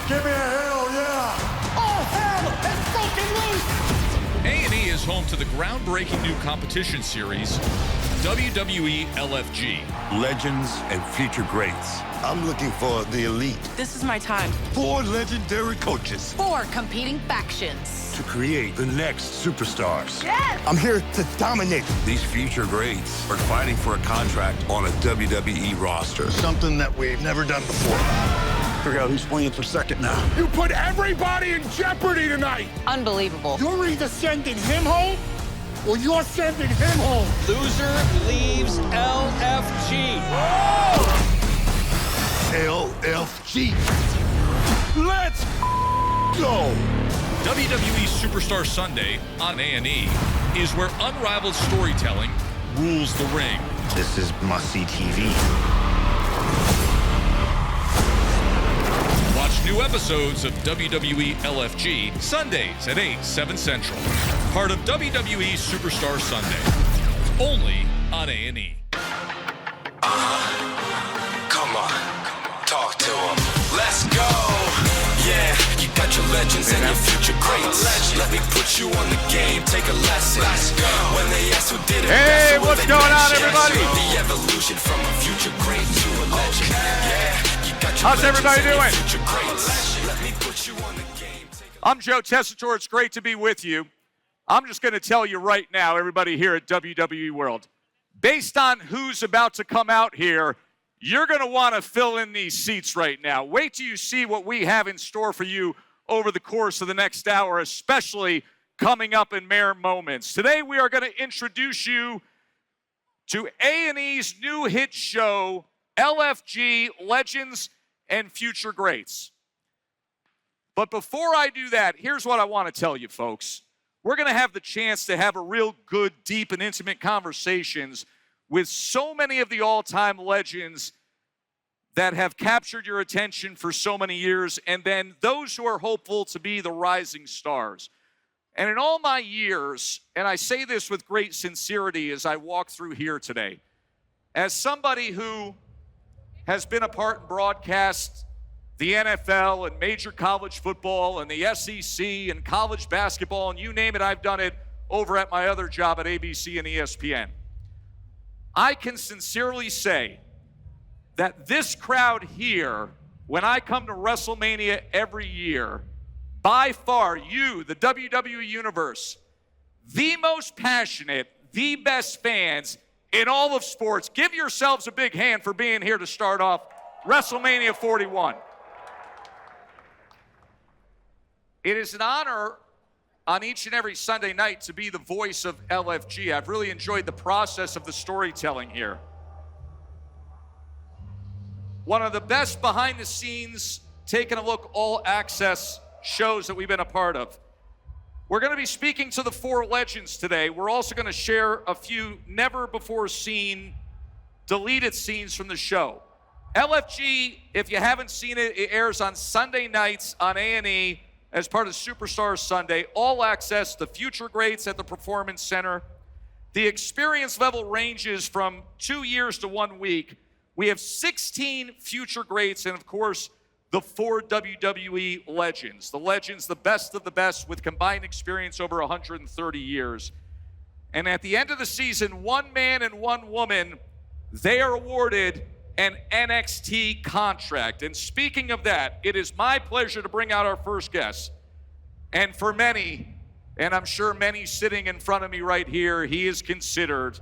Give me a hell yeah! Oh, hell! It's broken loose! A&E is home to the groundbreaking new competition series, WWE LFG. Legends and Future Greats. I'm looking for the elite. This is my time. 4 legendary coaches 4 competing factions. to create the next superstars. Yes! I'm here to dominate. These Future Greats are fighting for a contract on a WWE roster. Something that we've never done before. Figure out who's playing for second now. You put everybody in jeopardy tonight. Unbelievable. You're either sending him home or you're sending him home. Loser leaves LFG. LFG. Let's go. WWE Superstar Sunday on A&E is where unrivaled storytelling rules the ring. This is must-see TV. Watch new episodes of WWE LFG Sundays at 8, 7 Central. Part of WWE Superstar Sunday. Only on A&E. Come on, talk to him. Let's go. Yeah, you got your legends and your future greats. Let me put you on the game, take a lesson. Let's go. When they ask who did it, hey, what's going on, everybody? The evolution from a future great to a legend. Yeah, you got your how's everybody doing? future greats. Let me put you on the game. I'm Joe Tessitore. It's great to be with you. I'm just going to tell you right now, everybody here at WWE World, based on who's about to come out here, you're going to want to fill in these seats right now. Wait till you see what we have in store for you over the course of the next hour, especially coming up in mere moments. Today, we are going to introduce you to A&E's new hit show, LFG Legends and Future Greats. But before I do that, here's what I want to tell you, folks. We're going to have the chance to have a real good, deep, and intimate conversations with so many of the all-time legends that have captured your attention for so many years, and then those who are hopeful to be the rising stars. And in all my years, and I say this with great sincerity as I walk through here today, as somebody who has been a part in broadcast the NFL and major college football and the SEC and college basketball, and you name it, I've done it over at my other job at ABC and ESPN. I can sincerely say that this crowd here, when I come to WrestleMania every year, by far, you, the WWE Universe, the most passionate, the best fans in all of sports. Give yourselves a big hand for being here to start off WrestleMania 41. It is an honor on each and every Sunday night to be the voice of LFG. I've really enjoyed the process of the storytelling here. One of the best behind the scenes, taking a look, all access shows that we've been a part of. We're going to be speaking to the 4 legends today. We're also going to share a few never before seen deleted scenes from the show. LFG, if you haven't seen it, it airs on Sunday nights on A&E. As part of Superstar Sunday, all access, the Future Greats at the Performance Center. The experience level ranges from 2 years to 1 week. We have 16 Future Greats and, of course, the 4 WWE Legends. The Legends, the best of the best with combined experience over 130 years. And at the end of the season, 1 man and 1 woman, they are awarded an NXT contract. And speaking of that, it is my pleasure to bring out our first guest. And for many, and I'm sure many sitting in front of me right here, he is considered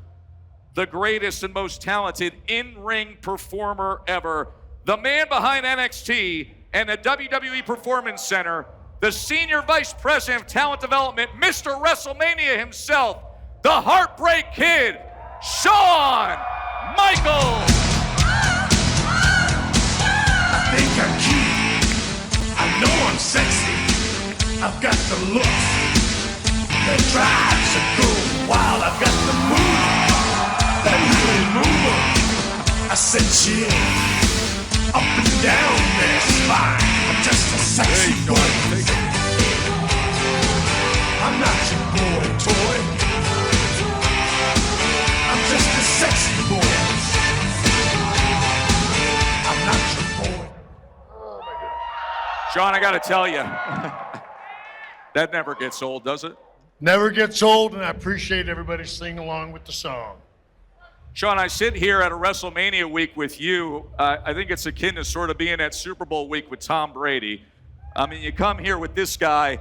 the greatest and most talented in-ring performer ever. The man behind NXT and the WWE Performance Center, the Senior Vice President of Talent Development, Mr. WrestleMania himself, the Heartbreak Kid, Shawn Michaels. I think I'm cute. I know I'm sexy. I've got the looks that drives a girl wild. I've got the move that really mover. I said chill up and down their spine. I'm just a sexy boy. I'm not your boy toy. I'm just a sexy boy. I'm not your boy. Shawn, I got to tell you, that never gets old, does it? Never gets old, and I appreciate everybody singing along with the song. Shawn, I sit here at a WrestleMania week with you. I think it's akin to sort of being at Super Bowl week with Tom Brady. I mean, you come here with this guy,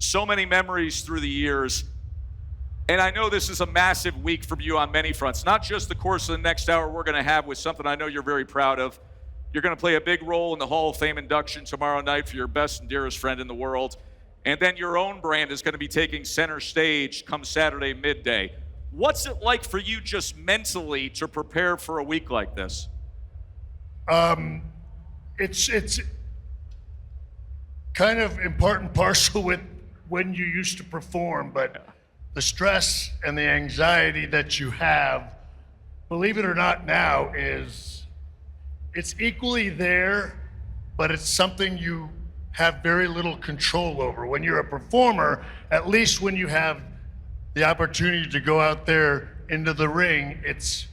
so many memories through the years. And I know this is a massive week for you on many fronts, not just the course of the next hour we're going to have with something I know you're very proud of. You're going to play a big role in the Hall of Fame induction tomorrow night for your best and dearest friend in the world. And then your own brand is going to be taking center stage come Saturday midday. What's it like for you just mentally to prepare for a week like this? It's kind of in part and parcel with when you used to perform, but the stress and the anxiety that you have, believe it or not now, it's equally there, but it's something you have very little control over. When you're a performer, at least when you have the opportunity to go out there into the ring, it's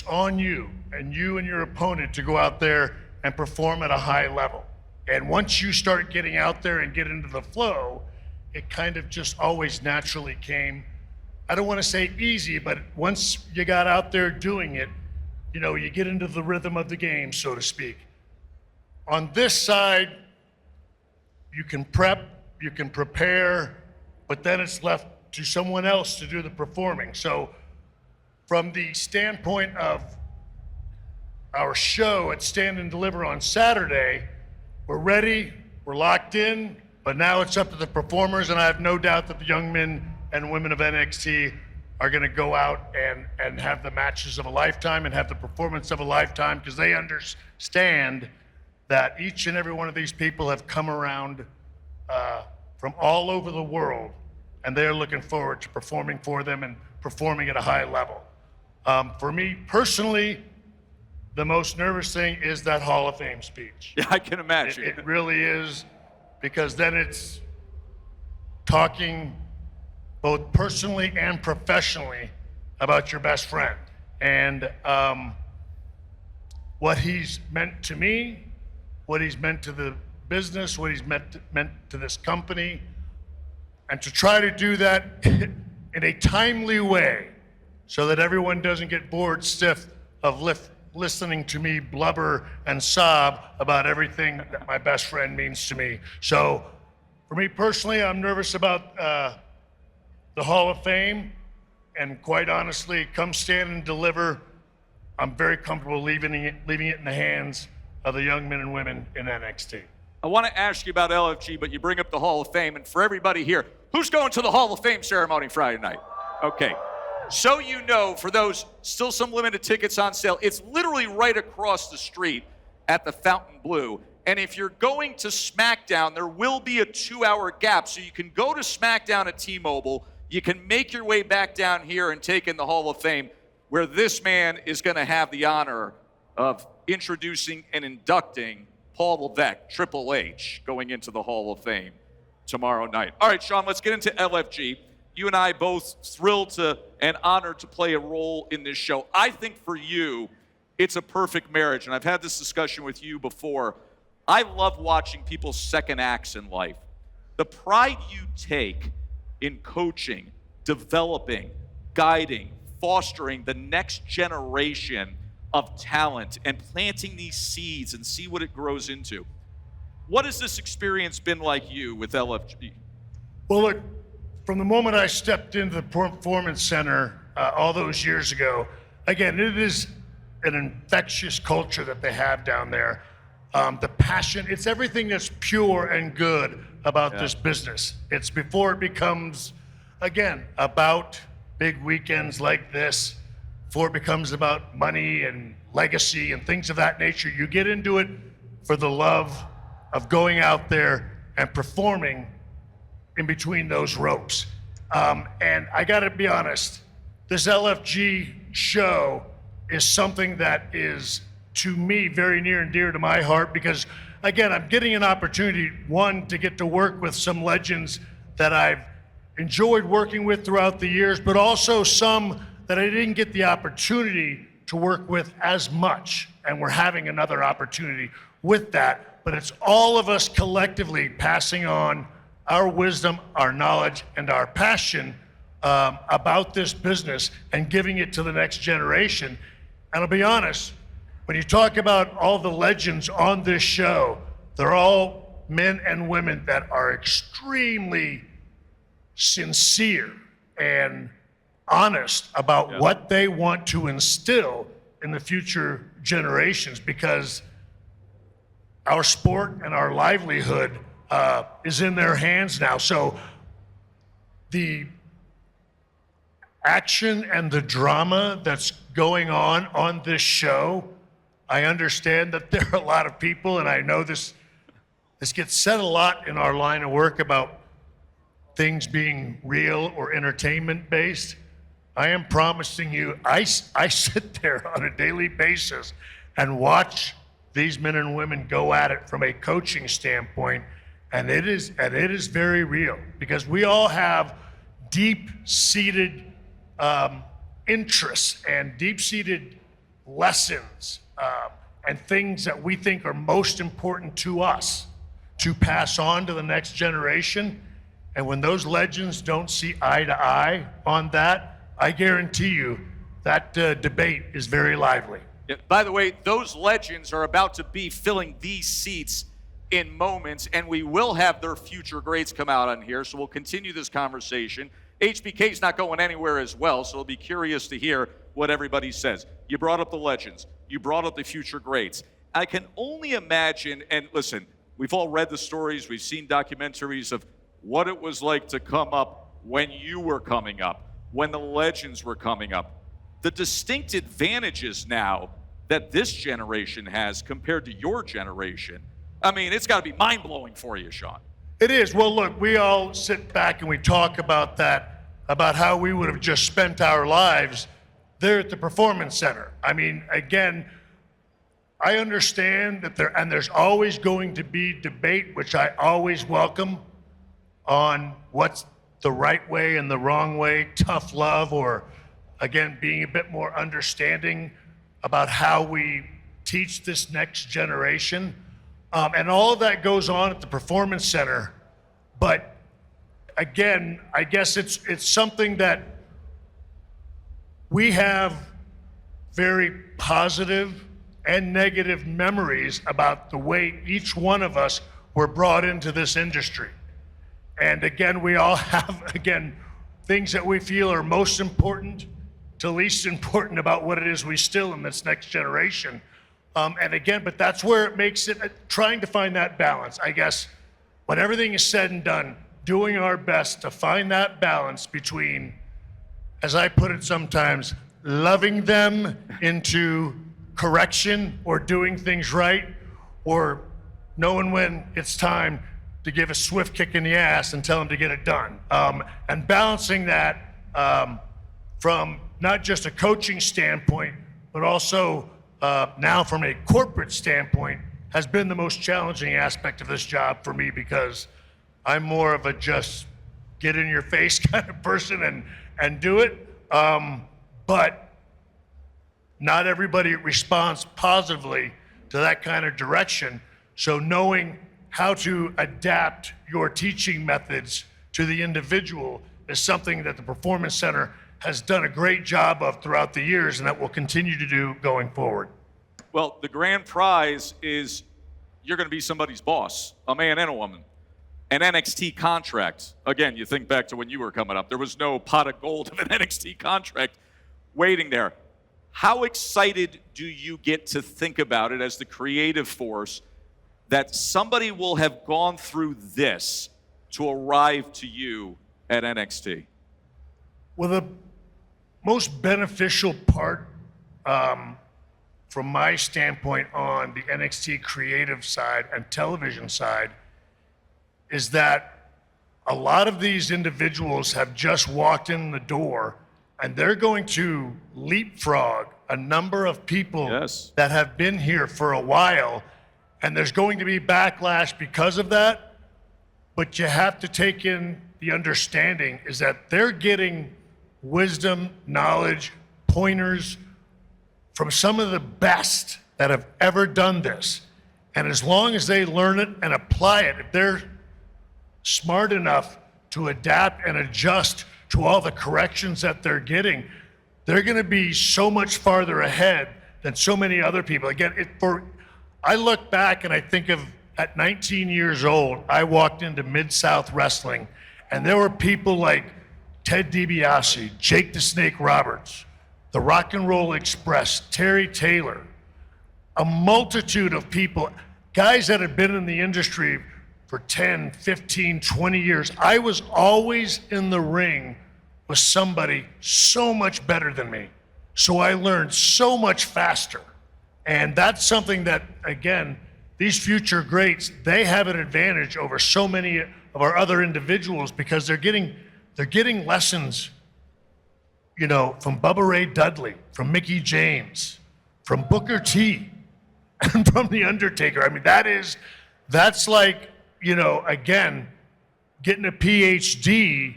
on you and your opponent to go out there and perform at a high level. And once you start getting out there and get into the flow, it kind of just always naturally came. I don't want to say easy, but once you got out there doing it, you know, you get into the rhythm of the game, so to speak. On this side, you can prep, you can prepare, but then it's left to someone else to do the performing. So from the standpoint of our show at Stand and Deliver on Saturday, we're ready, we're locked in, but now it's up to the performers, and I have no doubt that the young men and women of NXT are gonna go out and have the matches of a lifetime and have the performance of a lifetime, because they understand that each and every one of these people have come around from all over the world, and they're looking forward to performing for them and performing at a high level. For me personally, the most nervous thing is that Hall of Fame speech. Yeah, I can imagine. It really is, because then it's talking both personally and professionally about your best friend and what he's meant to me, what he's meant to the business, what he's meant to this company, and to try to do that in a timely way so that everyone doesn't get bored stiff of listening to me blubber and sob about everything that my best friend means to me. So for me personally, I'm nervous about the Hall of Fame, and quite honestly, come Stand and Deliver, I'm very comfortable leaving it in the hands of the young men and women in NXT. I want to ask you about LFG, but you bring up the Hall of Fame, and for everybody here, who's going to the Hall of Fame ceremony Friday night? Okay. So you know, for those, still some limited tickets on sale, it's literally right across the street at the Fountain Blue. And if you're going to SmackDown, there will be a 2-hour gap. So you can go to SmackDown at T-Mobile, you can make your way back down here and take in the Hall of Fame, where this man is going to have the honor of introducing and inducting Paul Levesque, Triple H, going into the Hall of Fame tomorrow night. All right, Shawn, let's get into LFG. You and I both thrilled to and honored to play a role in this show. I think for you, it's a perfect marriage, and I've had this discussion with you before. I love watching people's second acts in life. The pride you take in coaching, developing, guiding, fostering the next generation of talent and planting these seeds and see what it grows into. What has this experience been like you with LFG? Well, look, from the moment I stepped into the Performance Center all those years ago, again, it is an infectious culture that they have down there. The passion, it's everything that's pure and good about this business. It's before it becomes, again, about big weekends like this, before it becomes about money and legacy and things of that nature. You get into it for the love of going out there and performing in between those ropes. And I gotta be honest, this LFG show is something that is, to me, very near and dear to my heart, because again, I'm getting an opportunity, one, to get to work with some legends that I've enjoyed working with throughout the years, but also some that I didn't get the opportunity to work with as much and we're having another opportunity with that. But it's all of us collectively passing on our wisdom, our knowledge, and our passion about this business and giving it to the next generation. And I'll be honest, when you talk about all the legends on this show, they're all men and women that are extremely sincere and honest about what they want to instill in the future generations, because our sport and our livelihood is in their hands now. So the action and the drama that's going on this show, I understand that there are a lot of people, and I know this gets said a lot in our line of work about things being real or entertainment based. I am promising you, I sit there on a daily basis and watch these men and women go at it from a coaching standpoint, and it is very real, because we all have deep-seated interests and deep-seated lessons and things that we think are most important to us to pass on to the next generation. And when those legends don't see eye to eye on that, I guarantee you that debate is very lively. Yeah, by the way, those legends are about to be filling these seats in moments, and we will have their future greats come out on here, so we'll continue this conversation. HBK's not going anywhere as well, so I'll be curious to hear what everybody says. You brought up the legends. You brought up the future greats. I can only imagine, and listen, we've all read the stories, we've seen documentaries of what it was like to come up when you were coming up, when the legends were coming up. The distinct advantages now that this generation has compared to your generation, I mean, it's got to be mind-blowing for you, Shawn. It is. Well, look, we all sit back and we talk about that, about how we would have just spent our lives there at the Performance Center. I mean, again, I understand that there's always going to be debate, which I always welcome, on what's the right way and the wrong way, tough love, or again, being a bit more understanding about how we teach this next generation. And all of that goes on at the Performance Center. But again, I guess it's something that we have very positive and negative memories about the way each one of us were brought into this industry. And again, we all have, again, things that we feel are most important to least important about what it is we still in this next generation. And again, but that's where it makes it, trying to find that balance, I guess, when everything is said and done, doing our best to find that balance between, as I put it sometimes, loving them into correction or doing things right, or knowing when it's time to give a swift kick in the ass and tell them to get it done. And balancing that from not just a coaching standpoint, but also now from a corporate standpoint, has been the most challenging aspect of this job for me, because I'm more of a just get in your face kind of person and do it. But not everybody responds positively to that kind of direction. So knowing how to adapt your teaching methods to the individual is something that the Performance Center has done a great job of throughout the years, and that will continue to do going forward. Well, the grand prize is you're going to be somebody's boss, a man and a woman. An NXT contract. Again, you think back to when you were coming up. There was no pot of gold of an NXT contract waiting there. How excited do you get to think about it as the creative force that somebody will have gone through this to arrive to you at NXT? Well, the most beneficial part from my standpoint on the NXT creative side and television side is that a lot of these individuals have just walked in the door, and they're going to leapfrog a number of people that have been here for a while, and there's going to be backlash because of that. But you have to take in the understanding is that they're getting wisdom, knowledge, pointers from some of the best that have ever done this. And as long as they learn it and apply it, if they're smart enough to adapt and adjust to all the corrections that they're getting, they're going to be so much farther ahead than so many other people. Again, I look back and I think of at 19 years old, I walked into Mid-South Wrestling, and there were people like Ted DiBiase, Jake the Snake Roberts, the Rock and Roll Express, Terry Taylor, a multitude of people, guys that had been in the industry for 10, 15, 20 years. I was always in the ring with somebody so much better than me. So I learned so much faster. And that's something that, again, these future greats, they have an advantage over so many of our other individuals because they're getting lessons, you know, from Bubba Ray Dudley, from Mickie James, from Booker T, and from the Undertaker. I mean, that's like, you know, again, getting a PhD,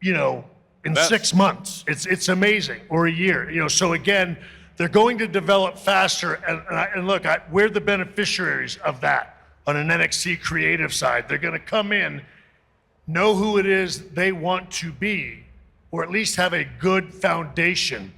you know, in 6 months. It's amazing, or a year, you know. So again, they're going to develop faster, and look, we're the beneficiaries of that on an NXT creative side. They're going to come in, know who it is they want to be, or at least have a good foundation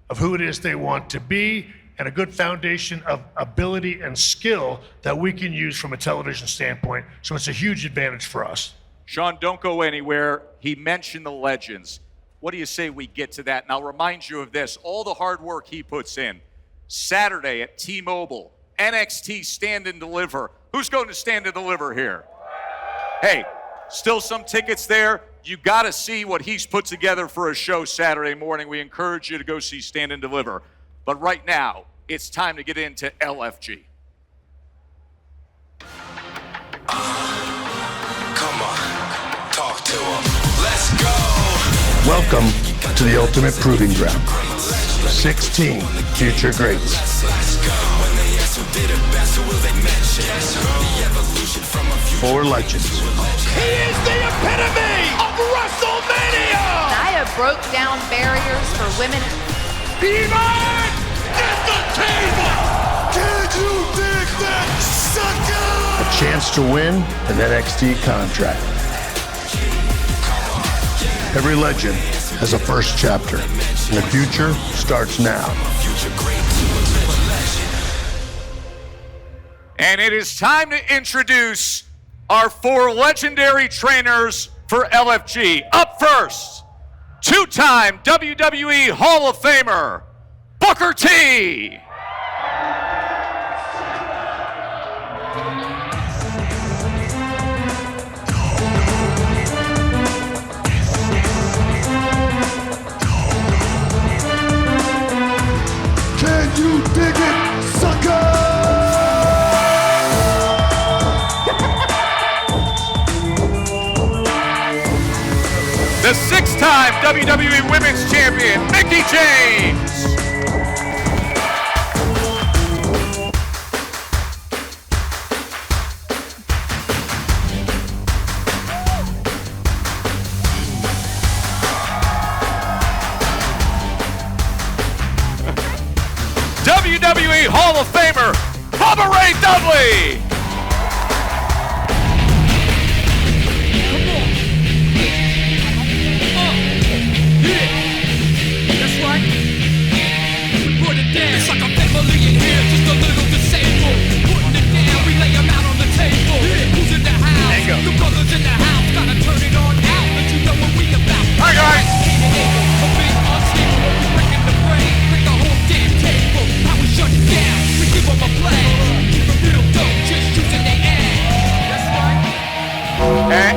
of who it is they want to be, and a good foundation of ability and skill that we can use from a television standpoint. So it's a huge advantage for us. Shawn, don't go anywhere. He mentioned the legends. What do you say we get to that? And I'll remind you of this, all the hard work he puts in. Saturday at T-Mobile, NXT Stand and Deliver. Who's going to Stand and Deliver here? Hey, still some tickets there. You got to see what he's put together for a show Saturday morning. We encourage you to go see Stand and Deliver. But right now, it's time to get into LFG. Come on, talk to him. Let's go. Welcome to the ultimate proving ground. 16 future greats. 4 legends. He is the epitome of WrestleMania! Nia broke down barriers for women. Beaver! Get the table! Can you dig that, sucker? A chance to win an NXT contract. Every legend has a first chapter, and the future starts now. And it is time to introduce our 4 legendary trainers for LFG. Up first, 2-time WWE Hall of Famer, Booker T. Can you dig it, sucker? The 6-time WWE Women's Champion, Mickie James. WWE Hall of Famer, Bubba Ray Dudley. That's right. We put it down. It's like a family in here, just a little disabled. Putting it down, we lay them out on the table. Who's in the house? The brothers in the house. Gotta turn it on out, let you know what we about. Hi guys. A bit unstable, we breaking the brain, break the whole damn table. How we shut it down, we give them a play. Keep it real dope, just using their ass. That's right. Hey.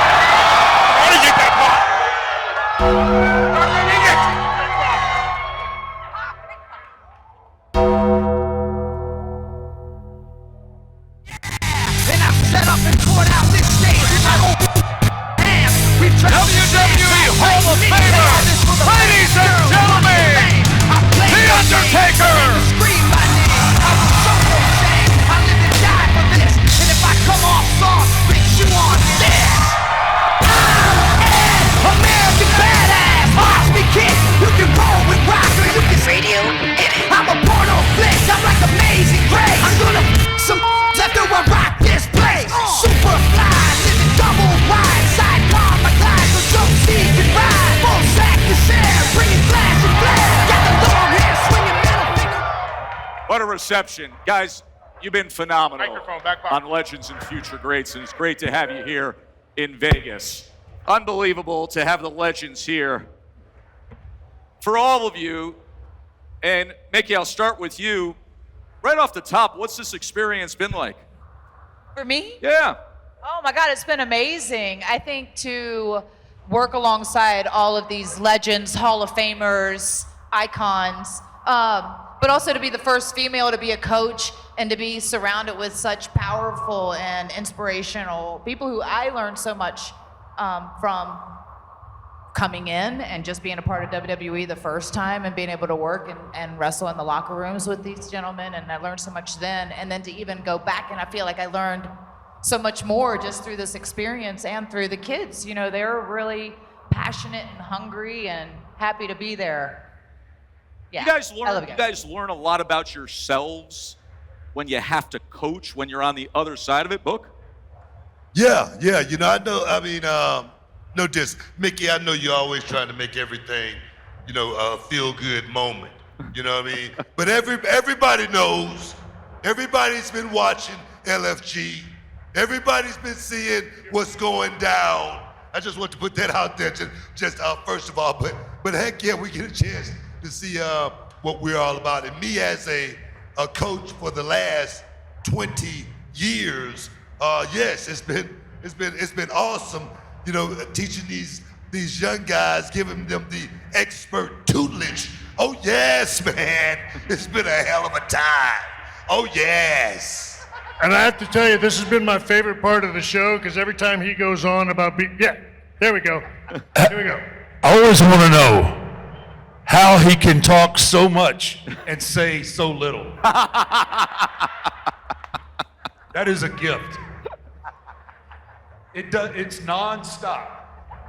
How did you get that part? And I set up and poured out this stage in my own ass. We WWE Hall of Famer, ladies and gentlemen, The Undertaker. Scream my name. I was so ashamed. I live and die for this. And if I come off soft, bitch, you on this. American badass, Osby kid. You can roll with rock or you can radio. I'm a porno flick. reception. Guys, you've been phenomenal Microphone, back behind. on Legends and Future Greats, and it's great to have you here in Vegas. Unbelievable to have the legends here. For all of you, and Mickie, I'll start with you. Right off the top, what's this experience been like? For me? Yeah. Oh my God, it's been amazing. I think to work alongside all of these legends, Hall of Famers, icons, but also to be the first female to be a coach and to be surrounded with such powerful and inspirational people who I learned so much from coming in and just being a part of WWE the first time and being able to work and wrestle in the locker rooms with these gentlemen, and I learned so much then, and then to even go back, and I feel like I learned so much more just through this experience and through the kids. You know, they're really passionate and hungry and happy to be there. Yeah, I love You guys learn a lot about yourselves when you have to coach, when you're on the other side of it, Book? Yeah, you know, no diss. Mickie, I know you're always trying to make everything, you know, a feel-good moment. You know what I mean? But everybody knows, everybody's been watching LFG. Everybody's been seeing what's going down. I just want to put that out there, just first of all. But heck yeah, we get a chance to see what we're all about. And me as a coach for the last 20 years, yes, it's been awesome. You know, teaching these young guys, giving them the expert tutelage. Oh yes, man, it's been a hell of a time. Oh yes. And I have to tell you, this has been my favorite part of the show, because every time he goes on about there we go. Here we go. I always want to know how he can talk so much and say so little. That is a gift. It's nonstop.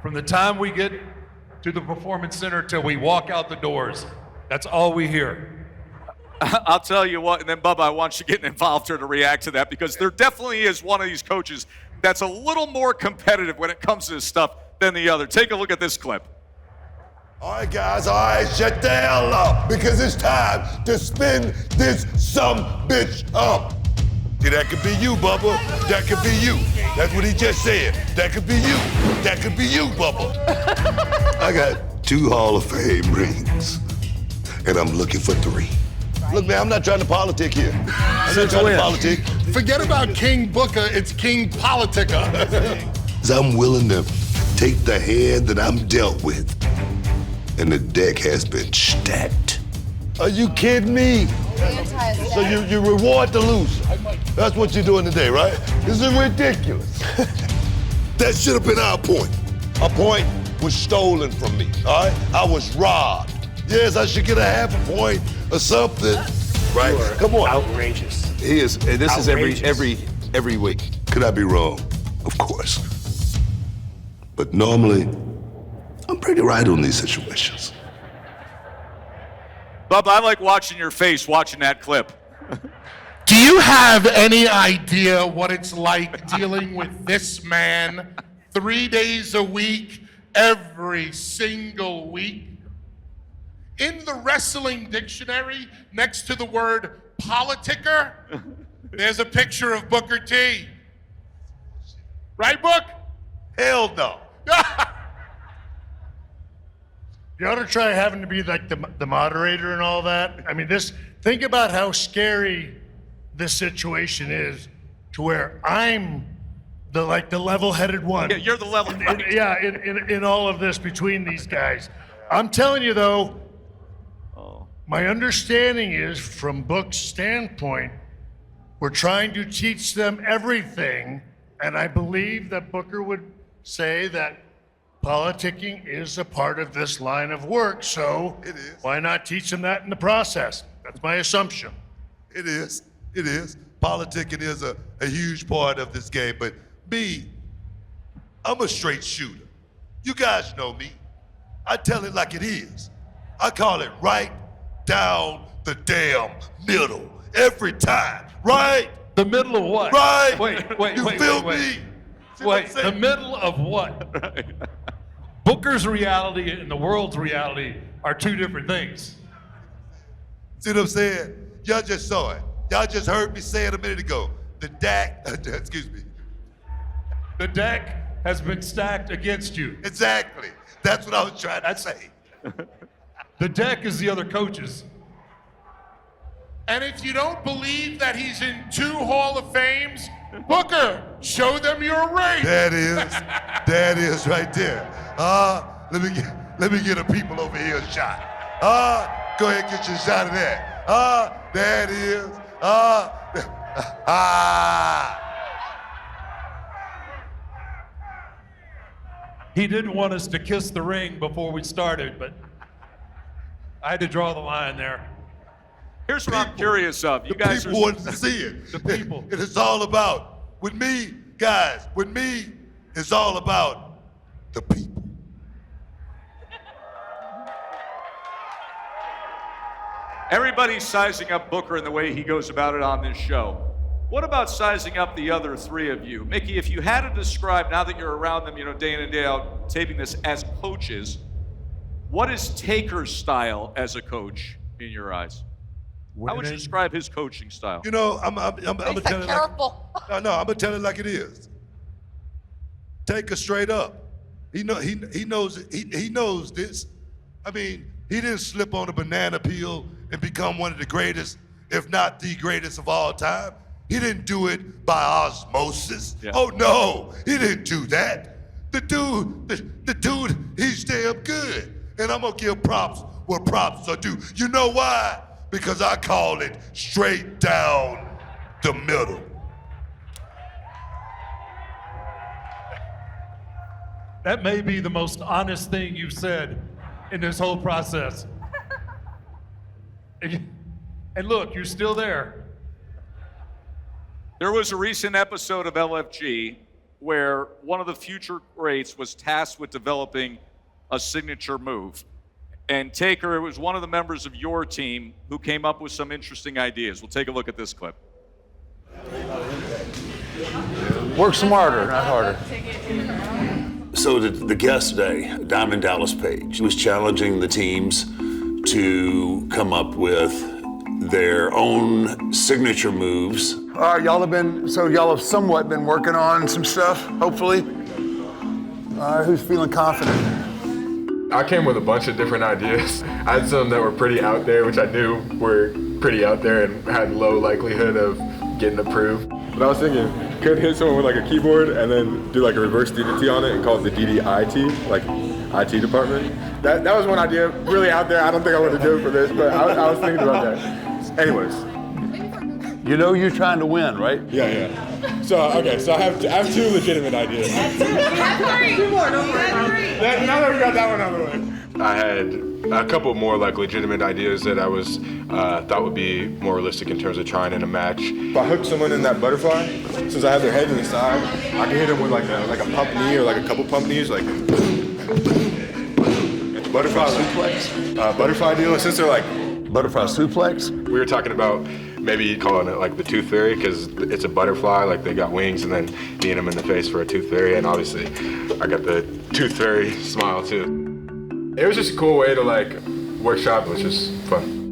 From the time we get to the Performance Center till we walk out the doors, that's all we hear. I'll tell you what, and then Bubba, I want you getting involved here to react to that, because there definitely is one of these coaches that's a little more competitive when it comes to this stuff than the other. Take a look at this clip. All right, guys, all right, shut the hell up, because it's time to spin this bitch up. See, that could be you, Bubba. That could be you. That's what he just said. That could be you. That could be you, Bubba. I got 2 Hall of Fame rings, and I'm looking for 3. Look, man, I'm not trying to politic here. I'm not trying to politic. Forget about King Booker, it's King Politica. I'm willing to take the hand that I'm dealt with, and the deck has been stacked. Are you kidding me? So you reward the loser. That's what you're doing today, right? This is ridiculous. That should have been our point. Our point was stolen from me, all right? I was robbed. Yes, I should get a half a point or something, right? Come on. Outrageous. He is. This is every week. Could I be wrong? Of course. But normally, I'm pretty right on these situations. Bubba, I like watching your face watching that clip. Do you have any idea what it's like dealing with this man 3 days a week, every single week? In the wrestling dictionary, next to the word politicker, there's a picture of Booker T. Right, Book? Hell no. You ought to try having to be like the moderator and all that. I mean, think about how scary this situation is, to where I'm the level-headed one. Yeah, you're the level-headed. In all of this between these guys. I'm telling you though, my understanding is, from Book's standpoint, we're trying to teach them everything, and I believe that Booker would say that politicking is a part of this line of work, so it is. Why not teach them that in the process? That's my assumption. It is. Politicking is a huge part of this game, but me, I'm a straight shooter. You guys know me. I tell it like it is. I call it right down the damn middle every time, right? The middle of what? Right. Wait. You feel me? See what I'm Wait, saying? the middle of what? Booker's reality and the world's reality are 2 different things. See what I'm saying? y'all just saw it. Y'all just heard me say it a minute ago. The deck, excuse me. The deck has been stacked against you. Exactly. That's what I was trying to say. The deck is the other coaches. And if you don't believe that he's in 2 Hall of Fames, Booker, show them your ring. That is right there. Let me get a people over here a shot. Go ahead and get your shot of that. That is. He didn't want us to kiss the ring before we started, but I had to draw the line there. Here's what I'm curious of. You guys people want to see it. The people. It is all about, with me, guys, with me, it's all about the people. Everybody's sizing up Booker in the way he goes about it on this show. What about sizing up the other 3 of you? Mickie, if you had to describe, now that you're around them, day in and day out, taping this as coaches, what is Taker's style as a coach in your eyes? How would you describe his coaching style? I'm gonna tell it careful. I'm gonna tell it like it is. Taker straight up. He knows this. I mean, he didn't slip on a banana peel and become one of the greatest, if not the greatest of all time. He didn't do it by osmosis. Yeah. Oh no, he didn't do that. The dude, he's damn good. And I'm gonna give props where props are due. You know why? Because I call it straight down the middle. That may be the most honest thing you've said in this whole process. And look, you're still there. There was a recent episode of LFG where one of the future greats was tasked with developing a signature move. And Taker, it was one of the members of your team who came up with some interesting ideas. We'll take a look at this clip. Work smarter, not harder. So the guest today, Diamond Dallas Page, was challenging the teams to come up with their own signature moves. All right, y'all have somewhat been working on some stuff, hopefully. All right, who's feeling confident? I came with a bunch of different ideas. I had some that were pretty out there, which I knew were pretty out there and had low likelihood of getting approved. But I was thinking, could hit someone with like a keyboard and then do like a reverse DDT on it and call it the DDIT, like IT department. That was one idea, really out there. I don't think I want to do it for this, but I was thinking about that. Anyways. You know you're trying to win, right? Yeah. So I have 2 legitimate ideas. You have 3. 2 more, don't worry. Now that we got that one out of the way. I had a couple more like legitimate ideas that I was thought would be more realistic in terms of trying in a match. If I hook someone in that butterfly, since I have their head to the side, I can hit them with like a pump knee or like a couple pump knees, like butterfly suplex. Butterfly deal. Since they're like butterfly suplex, we were talking about maybe calling it like the tooth fairy because it's a butterfly, like they got wings, and then kneeing them in the face for a tooth fairy. And obviously, I got the tooth fairy smile too. It was just a cool way to like workshop. It was just fun.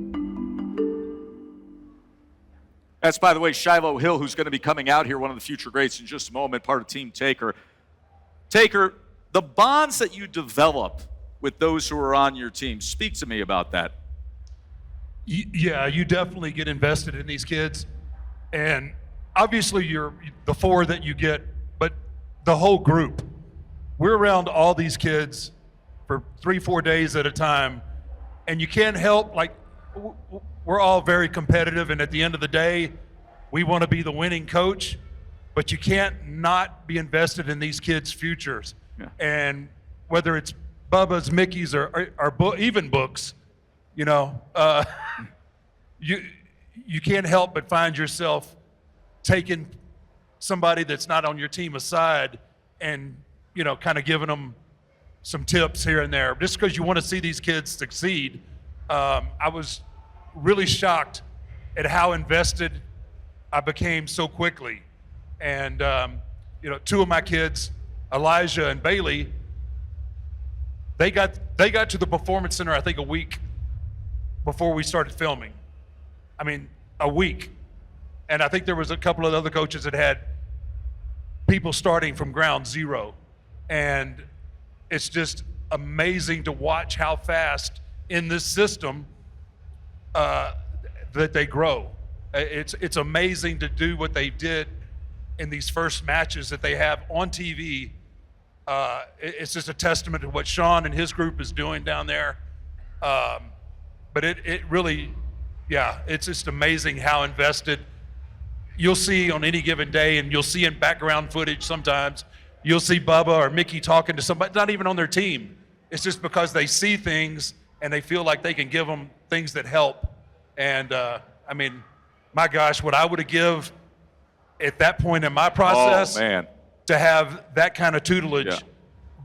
That's, by the way, Shiloh Hill, who's going to be coming out here, one of the future greats in just a moment, part of Team Taker. Taker, the bonds that you develop with those who are on your team, speak to me about that. Yeah, you definitely get invested in these kids. And obviously you're the 4 that you get, but the whole group. We're around all these kids for 3-4 days at a time. And you can't help, like, we're all very competitive. And at the end of the day, we want to be the winning coach, but you can't not be invested in these kids' futures. Yeah. And whether it's Bubba's, Mickey's, or even Book's, you can't help but find yourself taking somebody that's not on your team aside and, kind of giving them some tips here and there, just because you want to see these kids succeed. I was really shocked at how invested I became so quickly. And, 2 of my kids, Elijah and Bailey, they got to the Performance Center, I think, a week before we started filming. I mean, a week. And I think there was a couple of other coaches that had people starting from ground zero. And it's just amazing to watch how fast in this system that they grow. It's amazing to do what they did in these first matches that they have on TV. It's just a testament to what Shawn and his group is doing down there. But it really, it's just amazing how invested. You'll see on any given day, and you'll see in background footage sometimes, you'll see Bubba or Mickie talking to somebody, not even on their team. It's just because they see things and they feel like they can give them things that help. And I mean, my gosh, what I would have give at that point in my process to have that kind of tutelage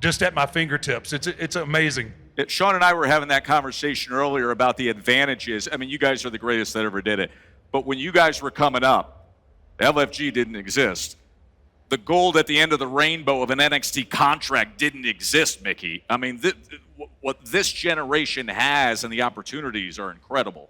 just at my fingertips. It's amazing. Shawn and I were having that conversation earlier about the advantages. I mean, you guys are the greatest that ever did it. But when you guys were coming up, LFG didn't exist. The gold at the end of the rainbow of an NXT contract didn't exist, Mickie. I mean, what this generation has and the opportunities are incredible.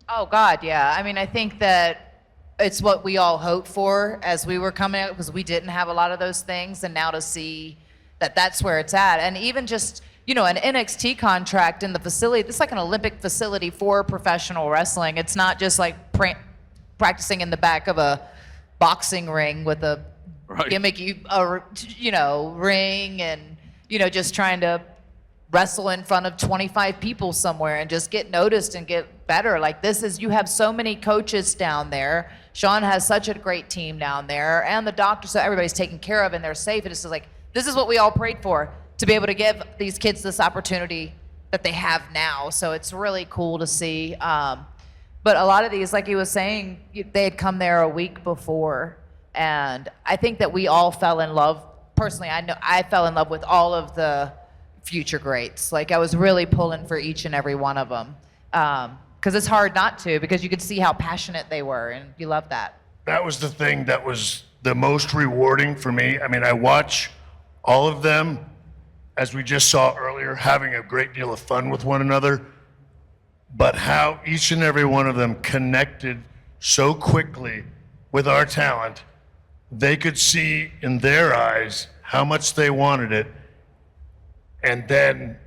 Oh, God, yeah. I mean, I think that it's what we all hoped for as we were coming out, because we didn't have a lot of those things, and now to see that that's where it's at. And even just, an NXT contract in the facility, it's like an Olympic facility for professional wrestling. It's not just like practicing in the back of a boxing ring with a gimmicky, ring and, just trying to wrestle in front of 25 people somewhere and just get noticed and get better. Like you have so many coaches down there. Shawn has such a great team down there, and the doctors, so everybody's taken care of and they're safe. And it's just like, this is what we all prayed for, to be able to give these kids this opportunity that they have now. So it's really cool to see. But a lot of these, like he was saying, they had come there a week before. And I think that we all fell in love. Personally, I know I fell in love with all of the future greats. Like, I was really pulling for each and every one of them. Because it's hard not to, because you could see how passionate they were, and you love that. That was the thing that was the most rewarding for me. I mean, I watch all of them, as we just saw earlier, having a great deal of fun with one another. But how each and every one of them connected so quickly with our talent, they could see in their eyes how much they wanted it. And then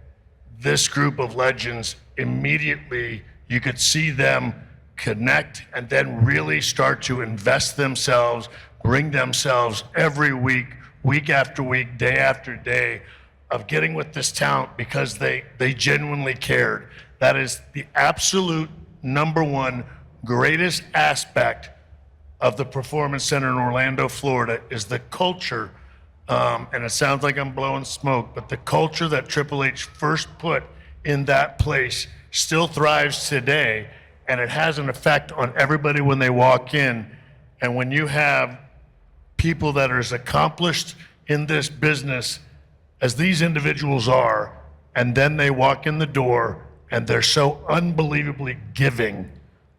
this group of legends, immediately you could see them connect and then really start to invest themselves, bring themselves every week, week after week, day after day, of getting with this talent because they genuinely cared. That is the absolute number one greatest aspect of the Performance Center in Orlando, Florida, is the culture. And it sounds like I'm blowing smoke, but the culture that Triple H first put in that place still thrives today, and it has an effect on everybody when they walk in. And when you have people that are as accomplished in this business as these individuals are, and then they walk in the door and they're so unbelievably giving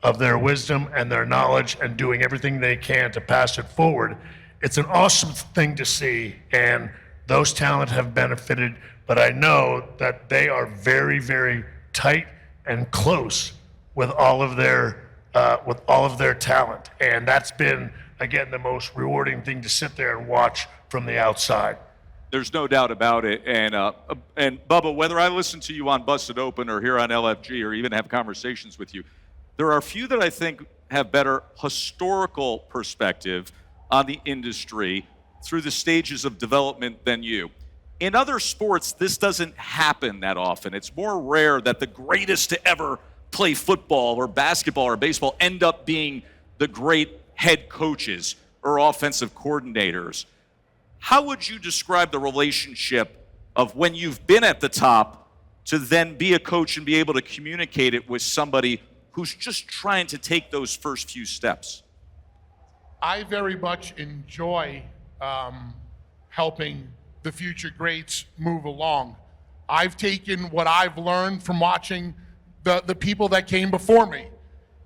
of their wisdom and their knowledge and doing everything they can to pass it forward, it's an awesome thing to see. And those talent have benefited, but I know that they are very, very tight and close with all of their talent. And that's been, again, the most rewarding thing to sit there and watch from the outside. There's no doubt about it. And Bubba, whether I listen to you on Busted Open or here on LFG or even have conversations with you, there are few that I think have better historical perspective on the industry through the stages of development than you. In other sports, this doesn't happen that often. It's more rare that the greatest to ever play football or basketball or baseball end up being the great head coaches or offensive coordinators. How would you describe the relationship of when you've been at the top to then be a coach and be able to communicate it with somebody who's just trying to take those first few steps? I very much enjoy helping the future greats move along. I've taken what I've learned from watching the people that came before me.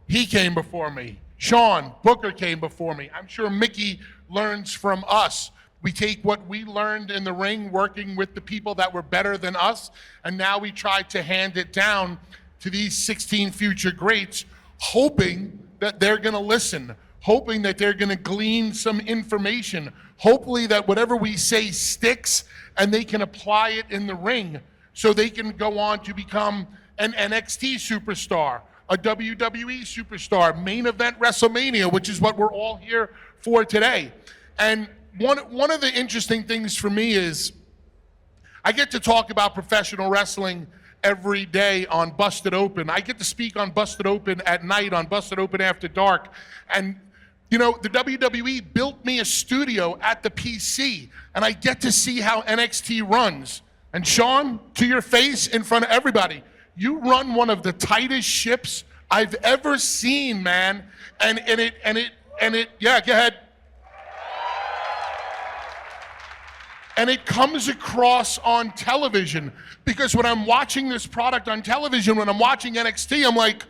He came before me. Shawn, Booker came before me. I'm sure Mickie learns from us. We take what we learned in the ring working with the people that were better than us, and now we try to hand it down to these 16 future greats hoping that they're going to listen, hoping that they're going to glean some information, hopefully that whatever we say sticks and they can apply it in the ring so they can go on to become an NXT superstar, a WWE superstar, main event WrestleMania, which is what we're all here for today. And one of the interesting things for me is I get to talk about professional wrestling every day on Busted Open. I get to speak on Busted Open at night, on Busted Open After Dark. And, you know, the WWE built me a studio at the PC, and I get to see how NXT runs. And Shawn, to your face in front of everybody, you run one of the tightest ships I've ever seen, man. And it, yeah, go ahead. And it comes across on television, because when I'm watching this product on television, when I'm watching NXT, I'm like,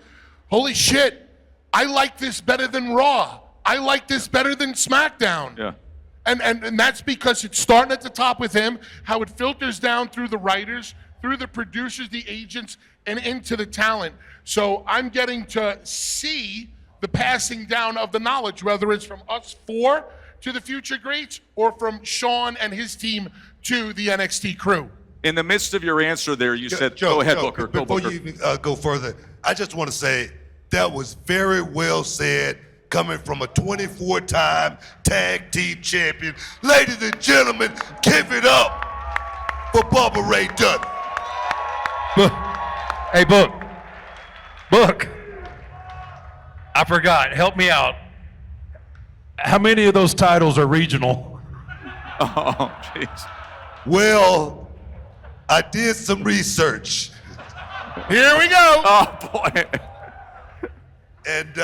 holy shit, I like this better than Raw. I like this better than SmackDown. Yeah. And that's because it's starting at the top with him, how it filters down through the writers, through the producers, the agents, and into the talent. So I'm getting to see the passing down of the knowledge, whether it's from us four to the Future Greats or from Shawn and his team to the NXT crew. In the midst of your answer there, you said, Joe, go ahead, Joe, Booker. Before Booker. you even go further, I just want to say that was very well said, coming from a 24-time tag team champion. Ladies and gentlemen, give it up for Bubba Ray Dudley. Hey, Book. I forgot. Help me out. How many of those titles are regional? Oh, jeez. Well, I did some research. Here we go. Oh, boy. And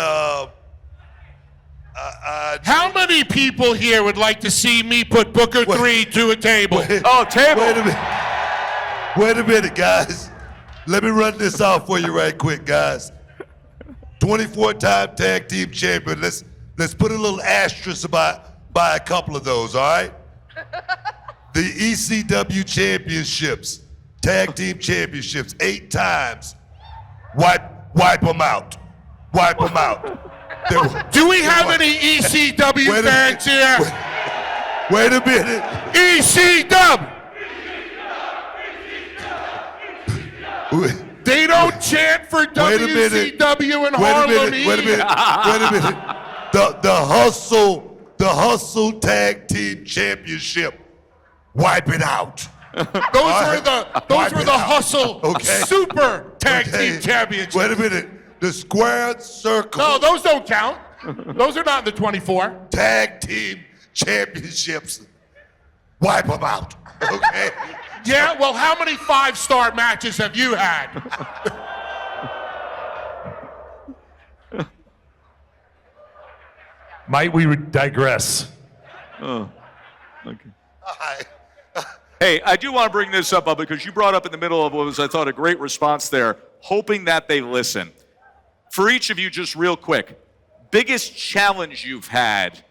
how many people here would like to see me put Booker 3 to a table? Table. Wait a minute, guys. Let me run this off for you right quick, guys. 24-time tag team champion. Let's put a little asterisk by a couple of those, all right? The ECW championships, tag team championships, 8 times. Wipe them out. Wipe them out. Do we have any ECW fans here? Wait a minute. ECW! They don't chant for WCW in Harlem. Wait a minute. The Hustle Tag Team Championship. Wipe it out. Those were the Hustle Super Tag Team Championships. Wait a minute. The Squared Circle. No, those don't count. Those are not in the 24. Tag Team Championships. Wipe them out. Okay? Yeah, well, how many 5-star matches have you had? Might we digress? Oh, okay. Hey, I do want to bring this up, Bubba, because you brought up in the middle of what was, I thought, a great response there, hoping that they listen. For each of you, just real quick, biggest challenge you've had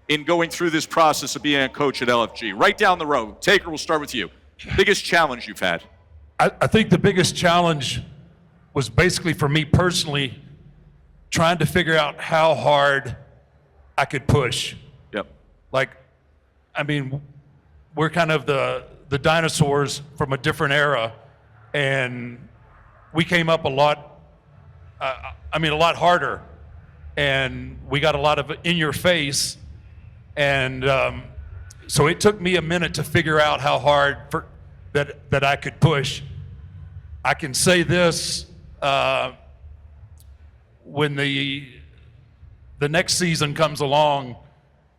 in going through this process of being a coach at LFG? Right down the road. Taker, we'll start with you. Biggest challenge you've had? I think the biggest challenge was basically for me personally trying to figure out how hard I could push. Yep. Like, I mean, we're kind of the dinosaurs from a different era, and we came up a lot harder, and we got a lot of in your face, and so it took me a minute to figure out how hard that I could push. I can say this, when the next season comes along,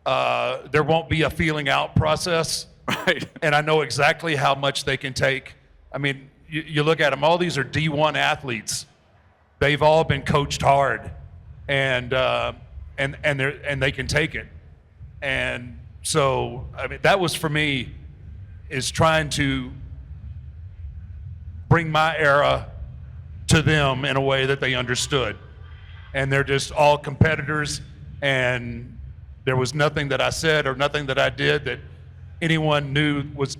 there won't be a feeling out process. Right. And I know exactly how much they can take. I mean, you look at them, all these are D1 athletes. They've all been coached hard, and they can take it. And so, I mean, that was for me, is trying to bring my era to them in a way that they understood. And they're just all competitors, and there was nothing that I said or nothing that I did that anyone knew was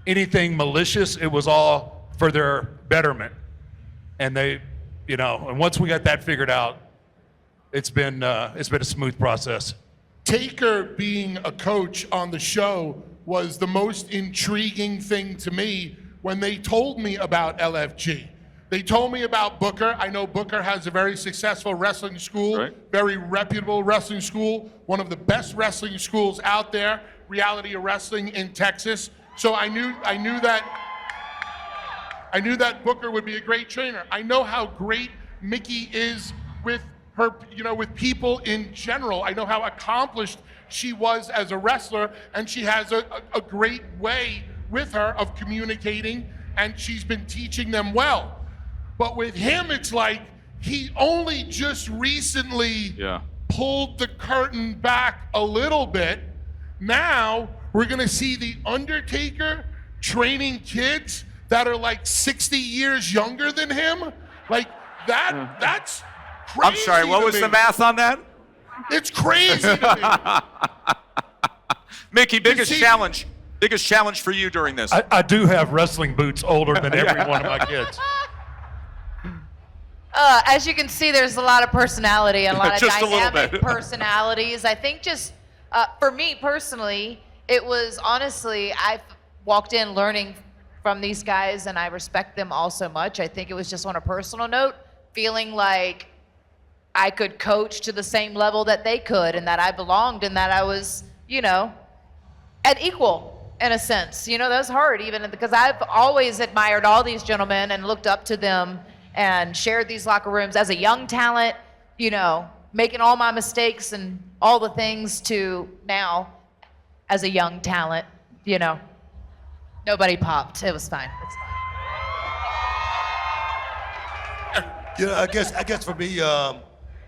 anything malicious. It was all for their betterment. And you know, and once we got that figured out, it's been a smooth process. Taker being a coach on the show was the most intriguing thing to me when they told me about LFG. They told me about Booker. I know Booker has a very successful wrestling school, very reputable wrestling school, one of the best wrestling schools out there, Reality of Wrestling in Texas. So I knew that Booker would be a great trainer. I know how great Mickie is with her, you know, with people in general. I know how accomplished she was as a wrestler, and she has a great way with her of communicating, and she's been teaching them well. But with him, it's like he only just recently pulled the curtain back a little bit. Now we're gonna see the Undertaker training kids that are like 60 years younger than him. Like that's crazy. I'm sorry, what was the math on that? It's crazy to me. Mickie, biggest challenge for you during this? I do have wrestling boots older than every one of my kids. As you can see, there's a lot of personality and a lot of Just a little dynamic bit. personalities. I think just for me personally, it was honestly, I've walked in learning from these guys and I respect them all so much. I think it was just on a personal note, feeling like I could coach to the same level that they could and that I belonged and that I was, you know, an equal in a sense. You know, that was hard even because I've always admired all these gentlemen and looked up to them and shared these locker rooms as a young talent, you know, making all my mistakes and all the things to now as a young talent, you know. Nobody popped. It was fine. It's fine. You know, I guess for me,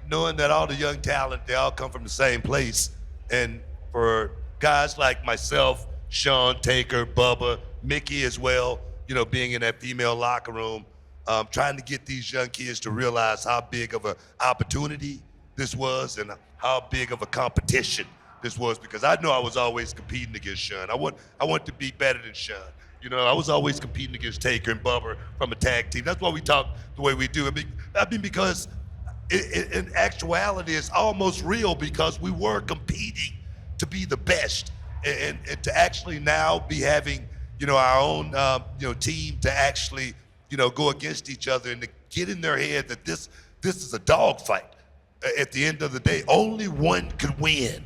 knowing that all the young talent, they all come from the same place, and for guys like myself, Shawn, Taker, Bubba, Mickie as well, you know, being in that female locker room, trying to get these young kids to realize how big of an opportunity this was and how big of a competition this was, because I know I was always competing against Shawn. I want to be better than Shawn. You know, I was always competing against Taker and Bubba from a tag team. That's why we talk the way we do. I mean because in actuality, it's almost real because we were competing to be the best, and to actually now be having, you know, our own, you know, team to actually, you know, go against each other and to get in their head that this is a dogfight. At the end of the day, only one could win.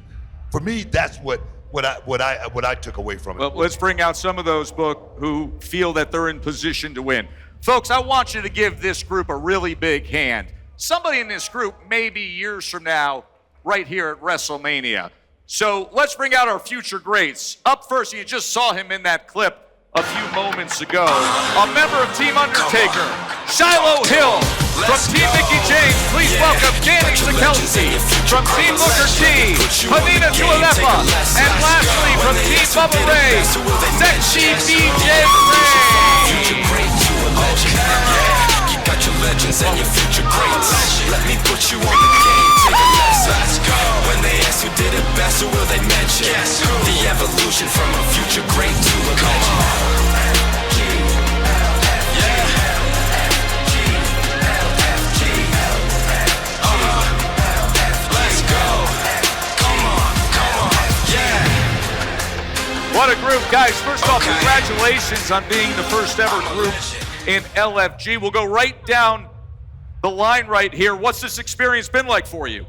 For me, that's what I took away from it. Well, let's bring out some of those who feel that they're in position to win. Folks, I want you to give this group a really big hand. Somebody in this group may be years from now right here at WrestleMania. So let's bring out our future greats. Up first, you just saw him in that clip a few moments ago. A member of Team Undertaker, Shiloh Hill. From Team Mickie James, please welcome Danny Sikelski. From Team Booker T, Hanina Tualepa. And lastly, from Team Bubba Ray, Sexy BJ Ray. You got your legends and your future greats. Let me put you on the game, take a lesson. Let's go. When they ask who did it best, who will they mention? Guess who? The evolution from a future great to a legend. What a group, guys. First off, congratulations on being the first ever group in LFG. We'll go right down the line right here. What's this experience been like for you?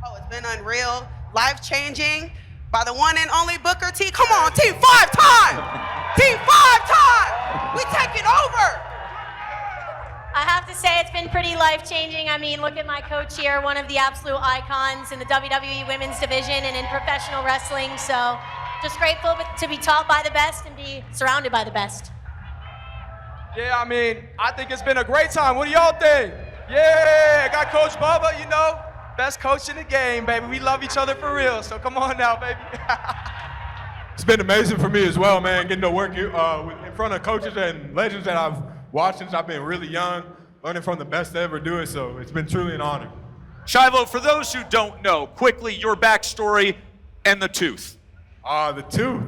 Oh, it's been unreal, life-changing by the one and only Booker T. Come on, Team 5-time! Team 5-time! We take it over! I have to say it's been pretty life-changing. I mean, look at my coach here, one of the absolute icons in the WWE Women's Division and in professional wrestling. So just grateful to be taught by the best and be surrounded by the best. Yeah, I mean, I think it's been a great time. What do y'all think? Yeah, I got Coach Bubba, you know, best coach in the game, baby. We love each other for real, so come on now, baby. It's been amazing for me as well, man, getting to work in front of coaches and legends that I've watched since I've been really young, learning from the best to ever do it, so it's been truly an honor. Shiloh, for those who don't know, quickly, your backstory and the tooth. The tooth?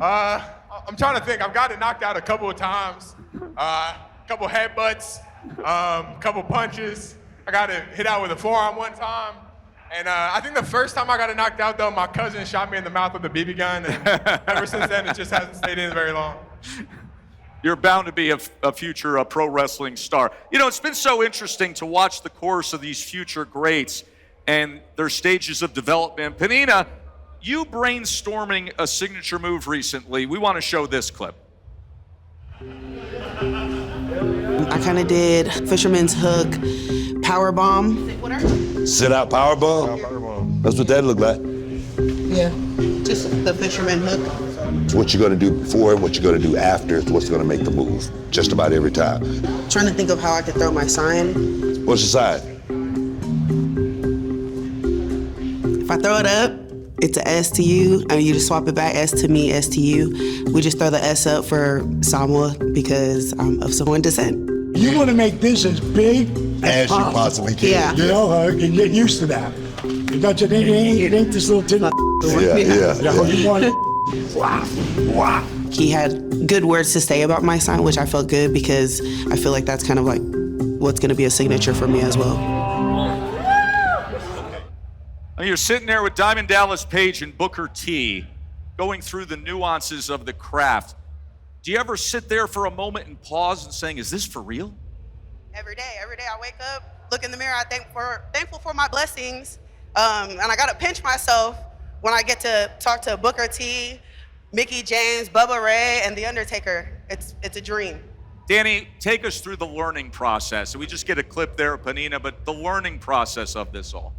I'm trying to think. I've gotten knocked out a couple of times, a couple headbutts. couple punches. I got hit out with a forearm one time. And I think the first time I got knocked out, though, my cousin shot me in the mouth with a BB gun. And ever since then, it just hasn't stayed in very long. You're bound to be a future pro wrestling star. You know, it's been so interesting to watch the course of these future greats and their stages of development. Panina, you brainstorming a signature move recently. We want to show this clip. I kind of did fisherman's hook, power bomb. Sit out power bomb? That's what that looked like. Yeah, just the fisherman hook. It's what you're gonna do before and what you're gonna do after. It's what's gonna make the move, just about every time. Trying to think of how I could throw my sign. What's the sign? If I throw it up, it's a S to you, and you just swap it back, S to me, S to you. We just throw the S up for Samoa because I'm of Samoan descent. You want to make this as big as you possibly can. Yeah. You know, and get used to that. It ain't this little tin. You want it. Wow. He had good words to say about my sign, which I felt good because I feel like that's kind of like what's going to be a signature for me as well. You're sitting there with Diamond Dallas Page and Booker T, going through the nuances of the craft. Do you ever sit there for a moment and pause and saying, is this for real? Every day I wake up, look in the mirror, thankful for my blessings, and I gotta pinch myself when I get to talk to Booker T, Mickie James, Bubba Ray, and The Undertaker. It's a dream. Danny, take us through the learning process. We just get a clip there of Panina, but the learning process of this all.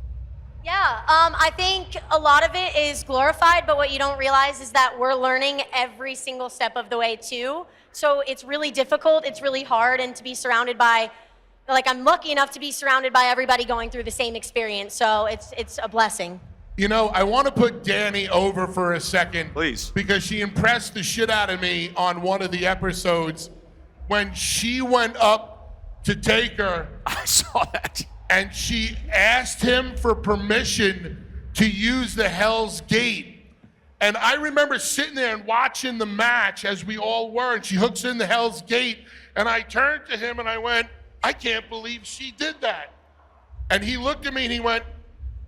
Yeah, I think a lot of it is glorified, but what you don't realize is that we're learning every single step of the way too. So it's really difficult, it's really hard, and to be surrounded by, like I'm lucky enough to be surrounded by everybody going through the same experience, so it's a blessing. You know, I want to put Danny over for a second. Please. Because she impressed the shit out of me on one of the episodes when she went up to Taker. I saw that. And she asked him for permission to use the Hell's Gate. And I remember sitting there and watching the match as we all were, and she hooks in the Hell's Gate, and I turned to him and I went, I can't believe she did that. And he looked at me and he went,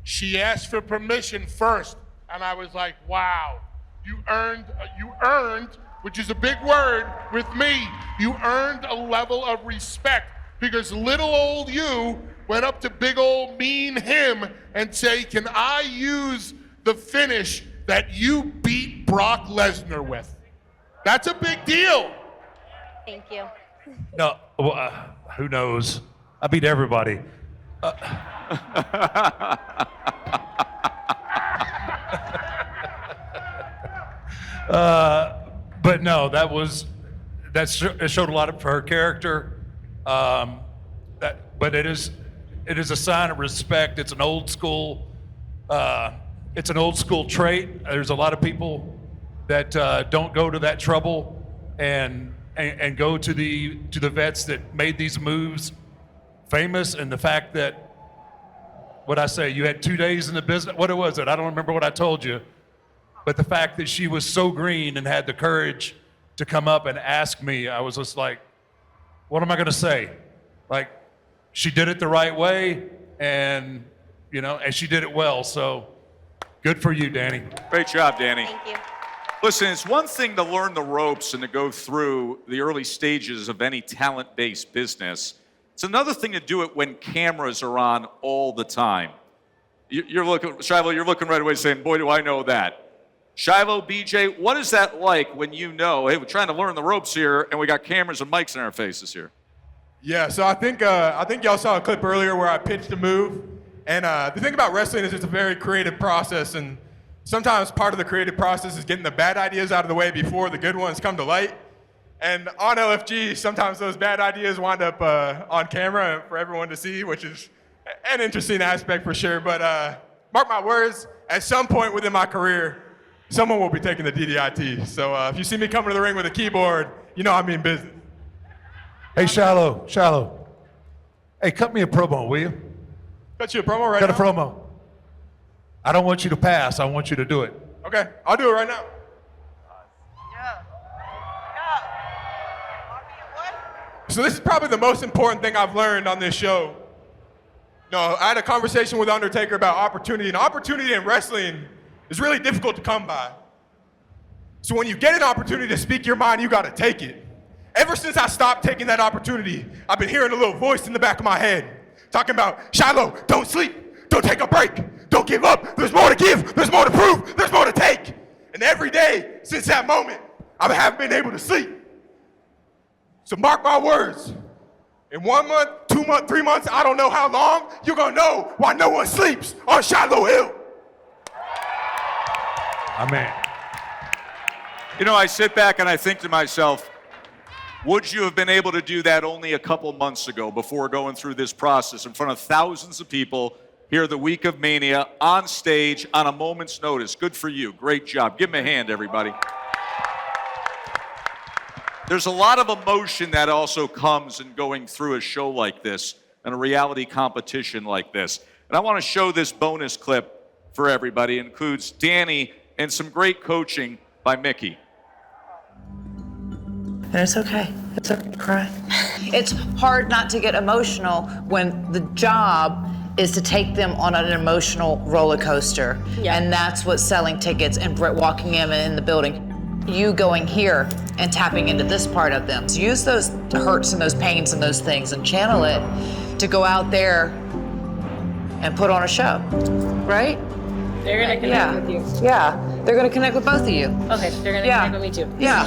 she asked for permission first. And I was like, wow, you earned, which is a big word with me, you earned a level of respect because little old you went up to big old mean him and say, can I use the finish that you beat Brock Lesnar with? That's a big deal. Thank you. No, who knows? I beat everybody. But no, it showed a lot of her character. But it is a sign of respect. It's an old school trait. There's a lot of people that don't go to that trouble and go to the vets that made these moves famous. And the fact that, what I say, you had 2 days in the business. What was it? I don't remember what I told you. But the fact that she was so green and had the courage to come up and ask me, I was just like, what am I going to say? Like, she did it the right way, and she did it well. So, good for you, Danny. Great job, Danny. Thank you. Listen, it's one thing to learn the ropes and to go through the early stages of any talent-based business. It's another thing to do it when cameras are on all the time. You're looking, Shiloh, you're looking right away saying, boy, do I know that. Shiloh, BJ, what is that like when you know, hey, we're trying to learn the ropes here, and we got cameras and mics in our faces here? Yeah, so I think y'all saw a clip earlier where I pitched a move. And the thing about wrestling is it's a very creative process, and sometimes part of the creative process is getting the bad ideas out of the way before the good ones come to light. And on LFG, sometimes those bad ideas wind up on camera for everyone to see, which is an interesting aspect for sure. But mark my words, at some point within my career, someone will be taking the DDIT. So if you see me coming to the ring with a keyboard, you know I mean business. Hey, Shiloh. Hey, cut me a promo, will you? Cut you a promo right now? now? Cut a promo. I don't want you to pass. I want you to do it. Okay, I'll do it right now. So this is probably the most important thing I've learned on this show. No, I had a conversation with Undertaker about opportunity, and opportunity in wrestling is really difficult to come by. So when you get an opportunity to speak your mind, you gotta take it. Ever since I stopped taking that opportunity, I've been hearing a little voice in the back of my head talking about, Shiloh, don't sleep, don't take a break, don't give up, there's more to give, there's more to prove, there's more to take. And every day since that moment, I haven't been able to sleep. So mark my words, in 1 month, 2 months, 3 months, I don't know how long, you're gonna know why no one sleeps on Shiloh Hill. Amen. You know, I sit back and I think to myself, would you have been able to do that only a couple months ago before going through this process in front of thousands of people here the week of Mania, on stage, on a moment's notice? Good for you. Great job. Give him a hand, everybody. There's a lot of emotion that also comes in going through a show like this and a reality competition like this. And I want to show this bonus clip for everybody. It includes Danny and some great coaching by Mickie. And it's okay. It's okay to cry. It's hard not to get emotional when the job is to take them on an emotional roller coaster. Yeah. And that's what selling tickets and walking in the building. You going here and tapping into this part of them. So use those hurts and those pains and those things and channel it to go out there and put on a show, right? They're gonna connect with you. Yeah, they're gonna connect with both of you. Okay, they're gonna connect with me too. Yeah,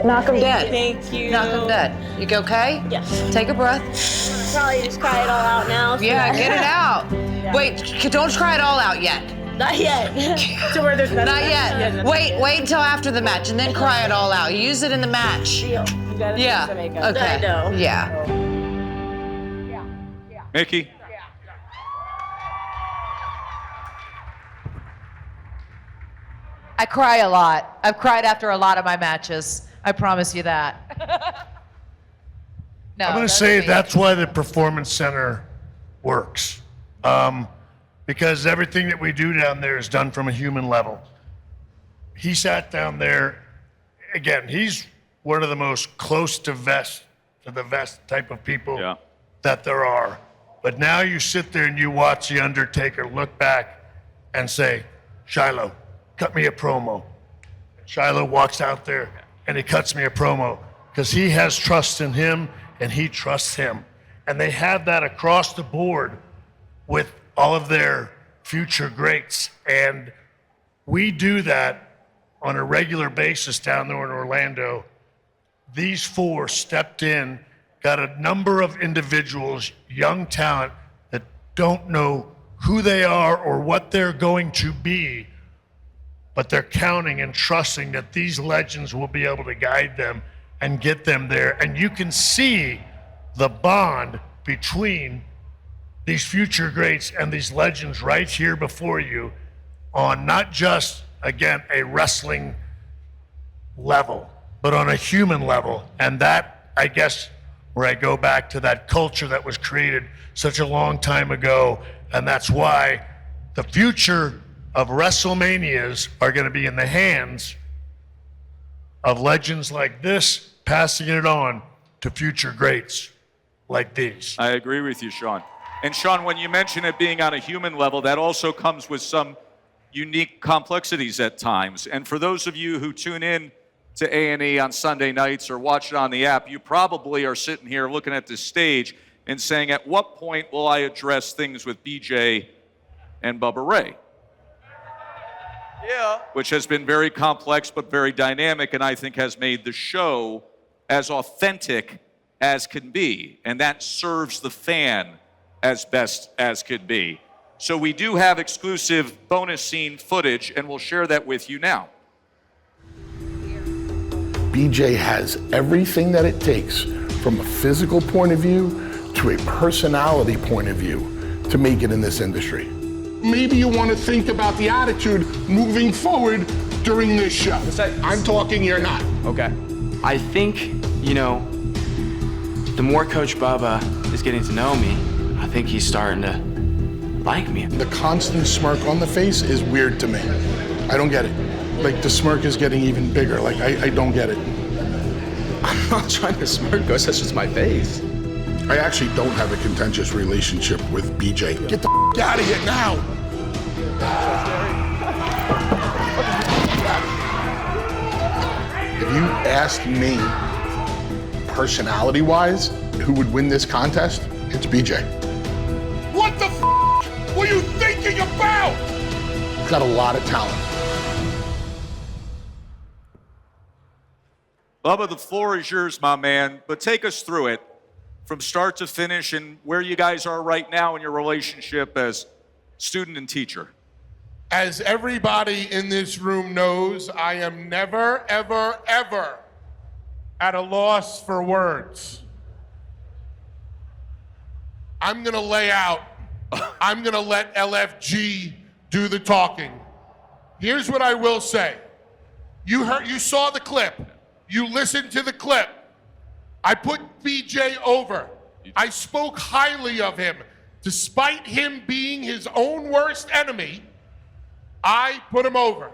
knock them dead. Thank you. Knock them dead. You okay? Yeah. Take a breath. Probably just cry it all out now. So Yeah, get it out. Yeah. Wait, don't cry it all out yet. Not yet. To where there's nothing. Not yet. Wait until after the match and then cry it all out. Use it in the match. Deal. You gotta Yeah. fix the makeup. Okay. I know. Yeah. Mickie? I cry a lot. I've cried after a lot of my matches. I promise you that. No, I'm going to say that's why the Performance Center works. Because everything that we do down there is done from a human level. He sat down there, again, he's one of the most close to the vest type of people that there are. But now you sit there and you watch The Undertaker look back and say, Shiloh, cut me a promo. Shiloh walks out there and he cuts me a promo because he has trust in him and he trusts him. And they have that across the board with all of their future greats. And we do that on a regular basis down there in Orlando. These four stepped in, got a number of individuals, young talent, that don't know who they are or what they're going to be, but they're counting and trusting that these legends will be able to guide them and get them there. And you can see the bond between these future greats and these legends right here before you on not just, again, a wrestling level, but on a human level. And that, I guess, where I go back to that culture that was created such a long time ago. And that's why the future of WrestleManias are going to be in the hands of legends like this, passing it on to future greats like these. I agree with you, Shawn. And Shawn, when you mention it being on a human level, that also comes with some unique complexities at times. And for those of you who tune in to A&E on Sunday nights or watch it on the app, you probably are sitting here looking at this stage and saying, at what point will I address things with BJ and Bubba Ray? Yeah. Which has been very complex but very dynamic, and I think has made the show as authentic as can be. And that serves the fan as best as could be. So we do have exclusive bonus scene footage, and we'll share that with you now. BJ has everything that it takes from a physical point of view to a personality point of view to make it in this industry. Maybe you want to think about the attitude moving forward during this show. I'm talking, you're not. Okay. I think, the more Coach Bubba is getting to know me, I think he's starting to like me. The constant smirk on the face is weird to me. I don't get it. Like, the smirk is getting even bigger. Like, I don't get it. I'm not trying to smirk, Coach. That's just my face. I actually don't have a contentious relationship with BJ. Get the out of here now! If you asked me, personality-wise, who would win this contest, it's BJ. What the were you thinking about? He's got a lot of talent. Bubba, the floor is yours, my man, but take us through it from start to finish and where you guys are right now in your relationship as student and teacher. As everybody in this room knows, I am never, ever, ever at a loss for words. I'm gonna lay out. I'm gonna let LFG do the talking. Here's what I will say. You saw the clip. You listened to the clip. I put BJ over. I spoke highly of him. Despite him being his own worst enemy, I put him over.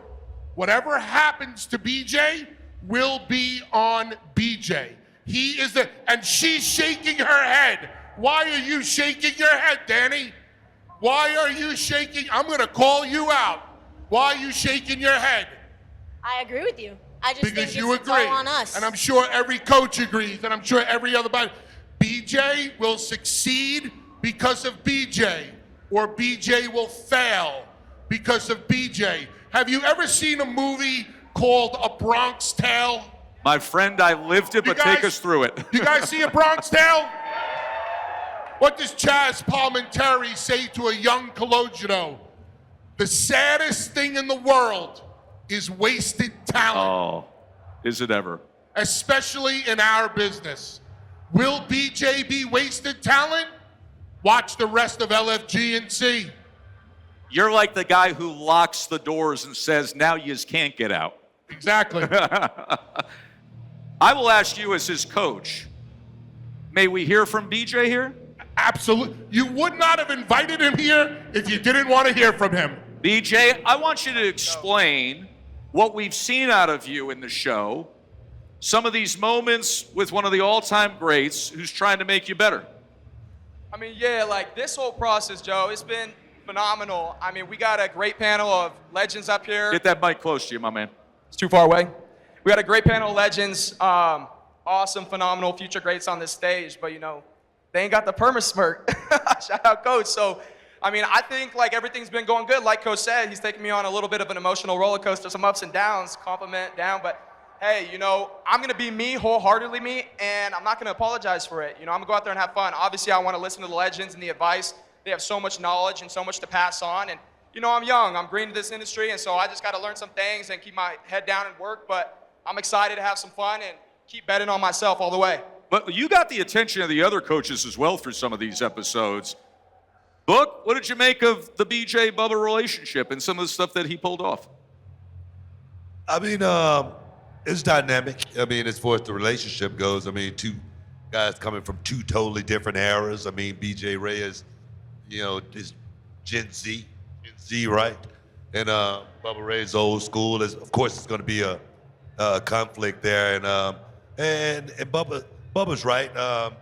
Whatever happens to BJ will be on BJ. He is and she's shaking her head. Why are you shaking your head, Danny? Why are you shaking? I'm gonna call you out. Why are you shaking your head? I agree with you. I just Because think you it's agree. all on us. And I'm sure every coach agrees, and I'm sure every other body. BJ will succeed because of BJ, or BJ will fail because of BJ. Have you ever seen a movie called A Bronx Tale? My friend, I lived it, but take us through it. You guys see A Bronx Tale? What does Chaz Palminteri say to a young Cologino? The saddest thing in the world is wasted talent. Oh, is it ever? Especially in our business. Will BJ be wasted talent? Watch the rest of LFG and see. You're like the guy who locks the doors and says, now you just can't get out. Exactly. I will ask you as his coach, may we hear from BJ here? Absolutely. You would not have invited him here if you didn't want to hear from him. BJ, I want you to explain what we've seen out of you in the show, some of these moments with one of the all-time greats who's trying to make you better. I mean, yeah, like this whole process, Joe, it's been phenomenal. I mean, we got a great panel of legends up here. Get that mic close to you, my man. It's too far away. We got a great panel of legends, awesome, phenomenal future greats on this stage, but you know, they ain't got the perma smirk. Shout out, Coach. So, I mean, I think like everything's been going good. Like Coach said, he's taking me on a little bit of an emotional roller coaster, some ups and downs, compliment down, but hey, you know, I'm gonna be me, wholeheartedly me, and I'm not gonna apologize for it. You know, I'm gonna go out there and have fun. Obviously, I wanna listen to the legends and the advice. They have so much knowledge and so much to pass on, and you know, I'm young, I'm green to this industry, and so I just gotta learn some things and keep my head down and work, but I'm excited to have some fun and keep betting on myself all the way. But you got the attention of the other coaches as well through some of these episodes. Book, what did you make of the BJ Bubba relationship and some of the stuff that he pulled off? I mean, it's dynamic. I mean, as far as the relationship goes, I mean, two guys coming from two totally different eras. I mean, BJ Ray is, you know, is Gen Z, right? And Bubba Ray is old school. Of course, it's going to be a conflict there. And Bubba's right.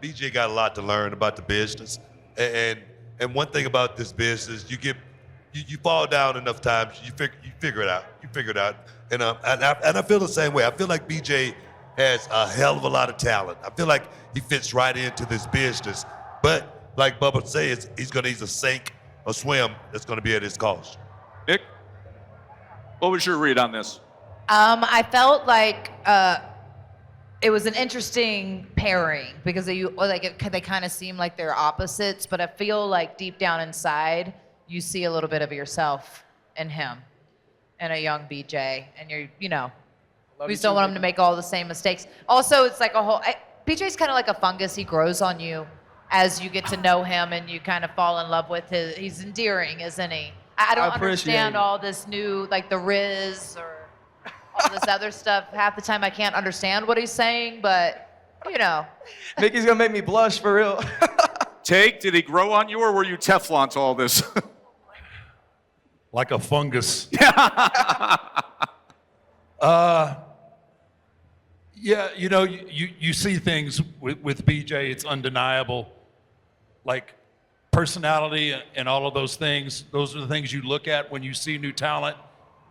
BJ got a lot to learn about the business. And one thing about this business, you fall down enough times, you figure it out. You figure it out. And I feel the same way. I feel like BJ has a hell of a lot of talent. I feel like he fits right into this business. But like Bubba says, he's gonna either sink or swim. That's gonna be at his cost. Nick, what was your read on this? I felt like it was an interesting pairing because they kind of seem like they're opposites, but I feel like deep down inside, you see a little bit of yourself in him and a young BJ, and you know, we just don't want him to make all the same mistakes. Also, it's like BJ's kind of like a fungus. He grows on you as you get to know him and you kind of fall in love with he's endearing, isn't he? I don't understand all this new, like the Riz or all this other stuff. Half the time I can't understand what he's saying, but you know. Mickey's gonna make me blush for real. Take, did he grow on you or were you Teflon to all this? Like a fungus. Yeah, you know, you see things with BJ, it's undeniable. Like personality and all of those things, those are the things you look at when you see new talent,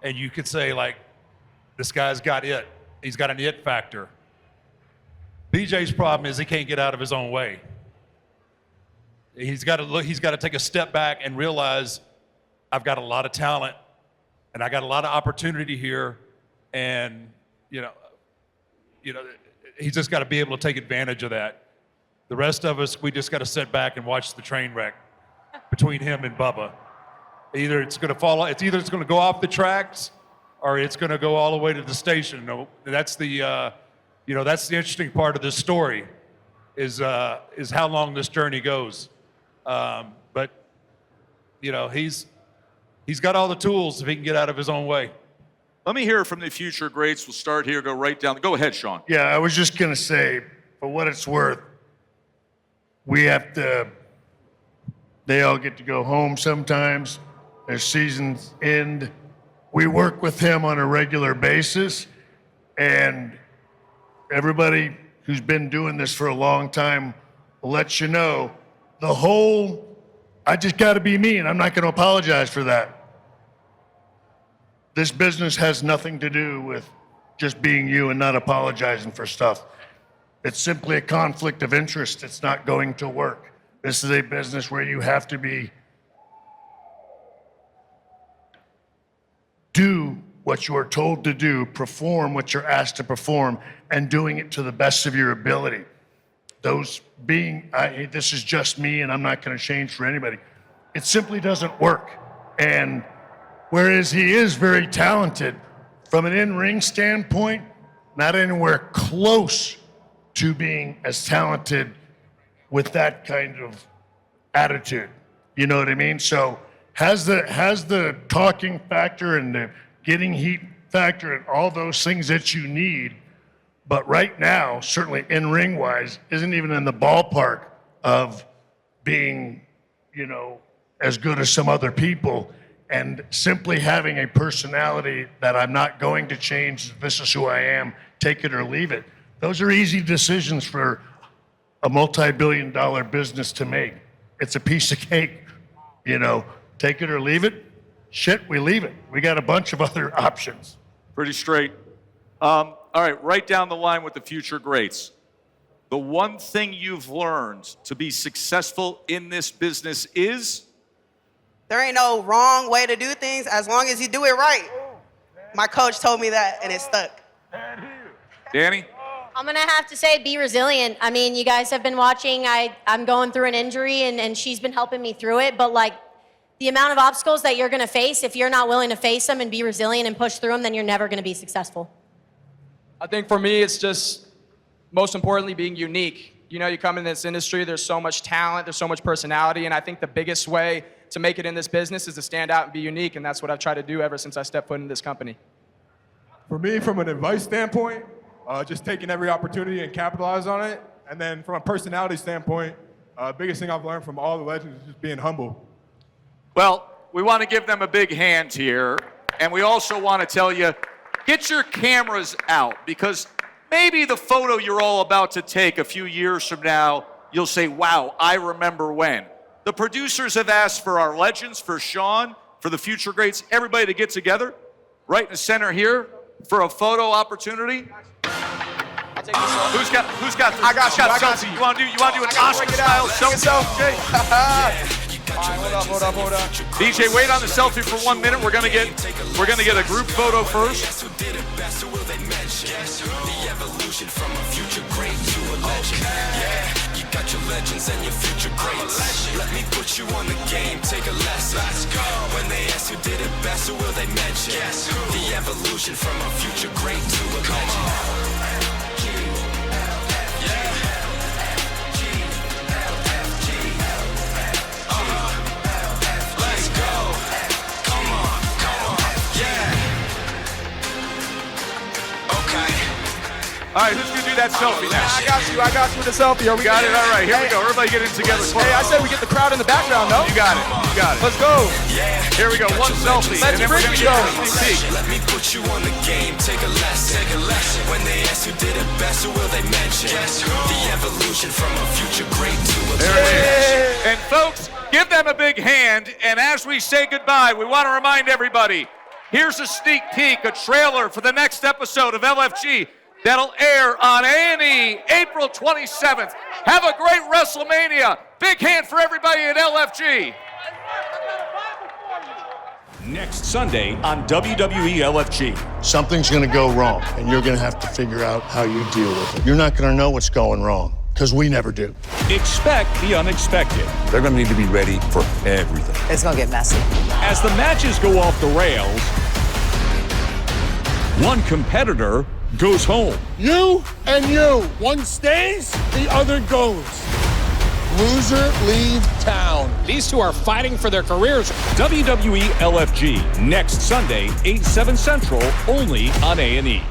and you could say, like, this guy's got it. He's got an it factor. BJ's problem is he can't get out of his own way. He's got to take a step back and realize I've got a lot of talent and I got a lot of opportunity here, and you know, he's just got to be able to take advantage of that. The rest of us, we just got to sit back and watch the train wreck between him and Bubba. Either it's going to go off the tracks, or it's going to go all the way to the station. That's the that's the interesting part of this story, is how long this journey goes. But you know, he's got all the tools if he can get out of his own way. Let me hear from the Future Greats. We'll start here, go right down. Go ahead, Shawn. Yeah, I was just going to say, for what it's worth, they all get to go home sometimes. Their seasons end. We work with him on a regular basis, and everybody who's been doing this for a long time will let you know, I just got to be me, and I'm not going to apologize for that. This business has nothing to do with just being you and not apologizing for stuff. It's simply a conflict of interest. It's not going to work. This is a business where you have to do what you're told to do, perform what you're asked to perform, and doing it to the best of your ability. This is just me and I'm not going to change for anybody. It simply doesn't work. And whereas he is very talented, from an in-ring standpoint, not anywhere close to being as talented with that kind of attitude. You know what I mean? So has the talking factor and the getting heat factor and all those things that you need, but right now, certainly in-ring wise, isn't even in the ballpark of being, as good as some other people, and simply having a personality that I'm not going to change, this is who I am, take it or leave it. Those are easy decisions for a multi-billion-dollar business to make. It's a piece of cake, take it or leave it. Shit, we leave it. We got a bunch of other options. Pretty straight. All right, right down the line with the Future Greats. The one thing you've learned to be successful in this business is? There ain't no wrong way to do things as long as you do it right. My coach told me that, and it stuck. Danny? I'm going to have to say be resilient. I mean, you guys have been watching. I'm going through an injury, and she's been helping me through it. But, the amount of obstacles that you're going to face, if you're not willing to face them and be resilient and push through them, then you're never going to be successful. I think for me, it's just, most importantly, being unique. You come in this industry, there's so much talent, there's so much personality, and I think the biggest way to make it in this business is to stand out and be unique, and that's what I've tried to do ever since I stepped foot in this company. For me, from an advice standpoint, just taking every opportunity and capitalize on it. And then from a personality standpoint, biggest thing I've learned from all the legends is just being humble. Well, we want to give them a big hand here, and we also want to tell you, get your cameras out, because maybe the photo you're all about to take a few years from now, you'll say, wow, I remember when. The producers have asked for our legends, for Shawn, for the Future Greats, everybody to get together right in the center here for a photo opportunity. Who's got this? I got you. You want to do an Oscar-style selfie? Hold up. BJ, wait on the selfie for 1 minute. We're gonna get a group photo first. The evolution from a future great to a legend. Yeah, you got your legends and your future greats. Let me put you on the game, take a lesson. Let's go. When they ask who did it best, who will they mention? Guess who? The evolution from a future great to a legend. All right, who's going to do that selfie now? I got you with the selfie. Are we Got it, all right. Here we go. Everybody get in together. Hey, I said we get the crowd in the background, no? You got it. Let's go. Here we go. One selfie. Let's and then we're bring going to it, get a Joe. sneak peek. Let me put you on the game, take a lesson. When they ask who did it best, who will they mention? Guess who? The evolution from a future great to a There it is. And folks, give them a big hand. And as we say goodbye, we want to remind everybody, here's a sneak peek, a trailer for the next episode of LFG that'll air on A&E April 27th. Have a great WrestleMania. Big hand for everybody at LFG. Next Sunday on WWE LFG. Something's going to go wrong, and you're going to have to figure out how you deal with it. You're not going to know what's going wrong, because we never do. Expect the unexpected. They're going to need to be ready for everything. It's gonna get messy. As the matches go off the rails, one competitor goes home. You and you. One stays, the other goes. Loser, leave town. These two are fighting for their careers. WWE LFG, next Sunday, 8/7 Central, only on A&E.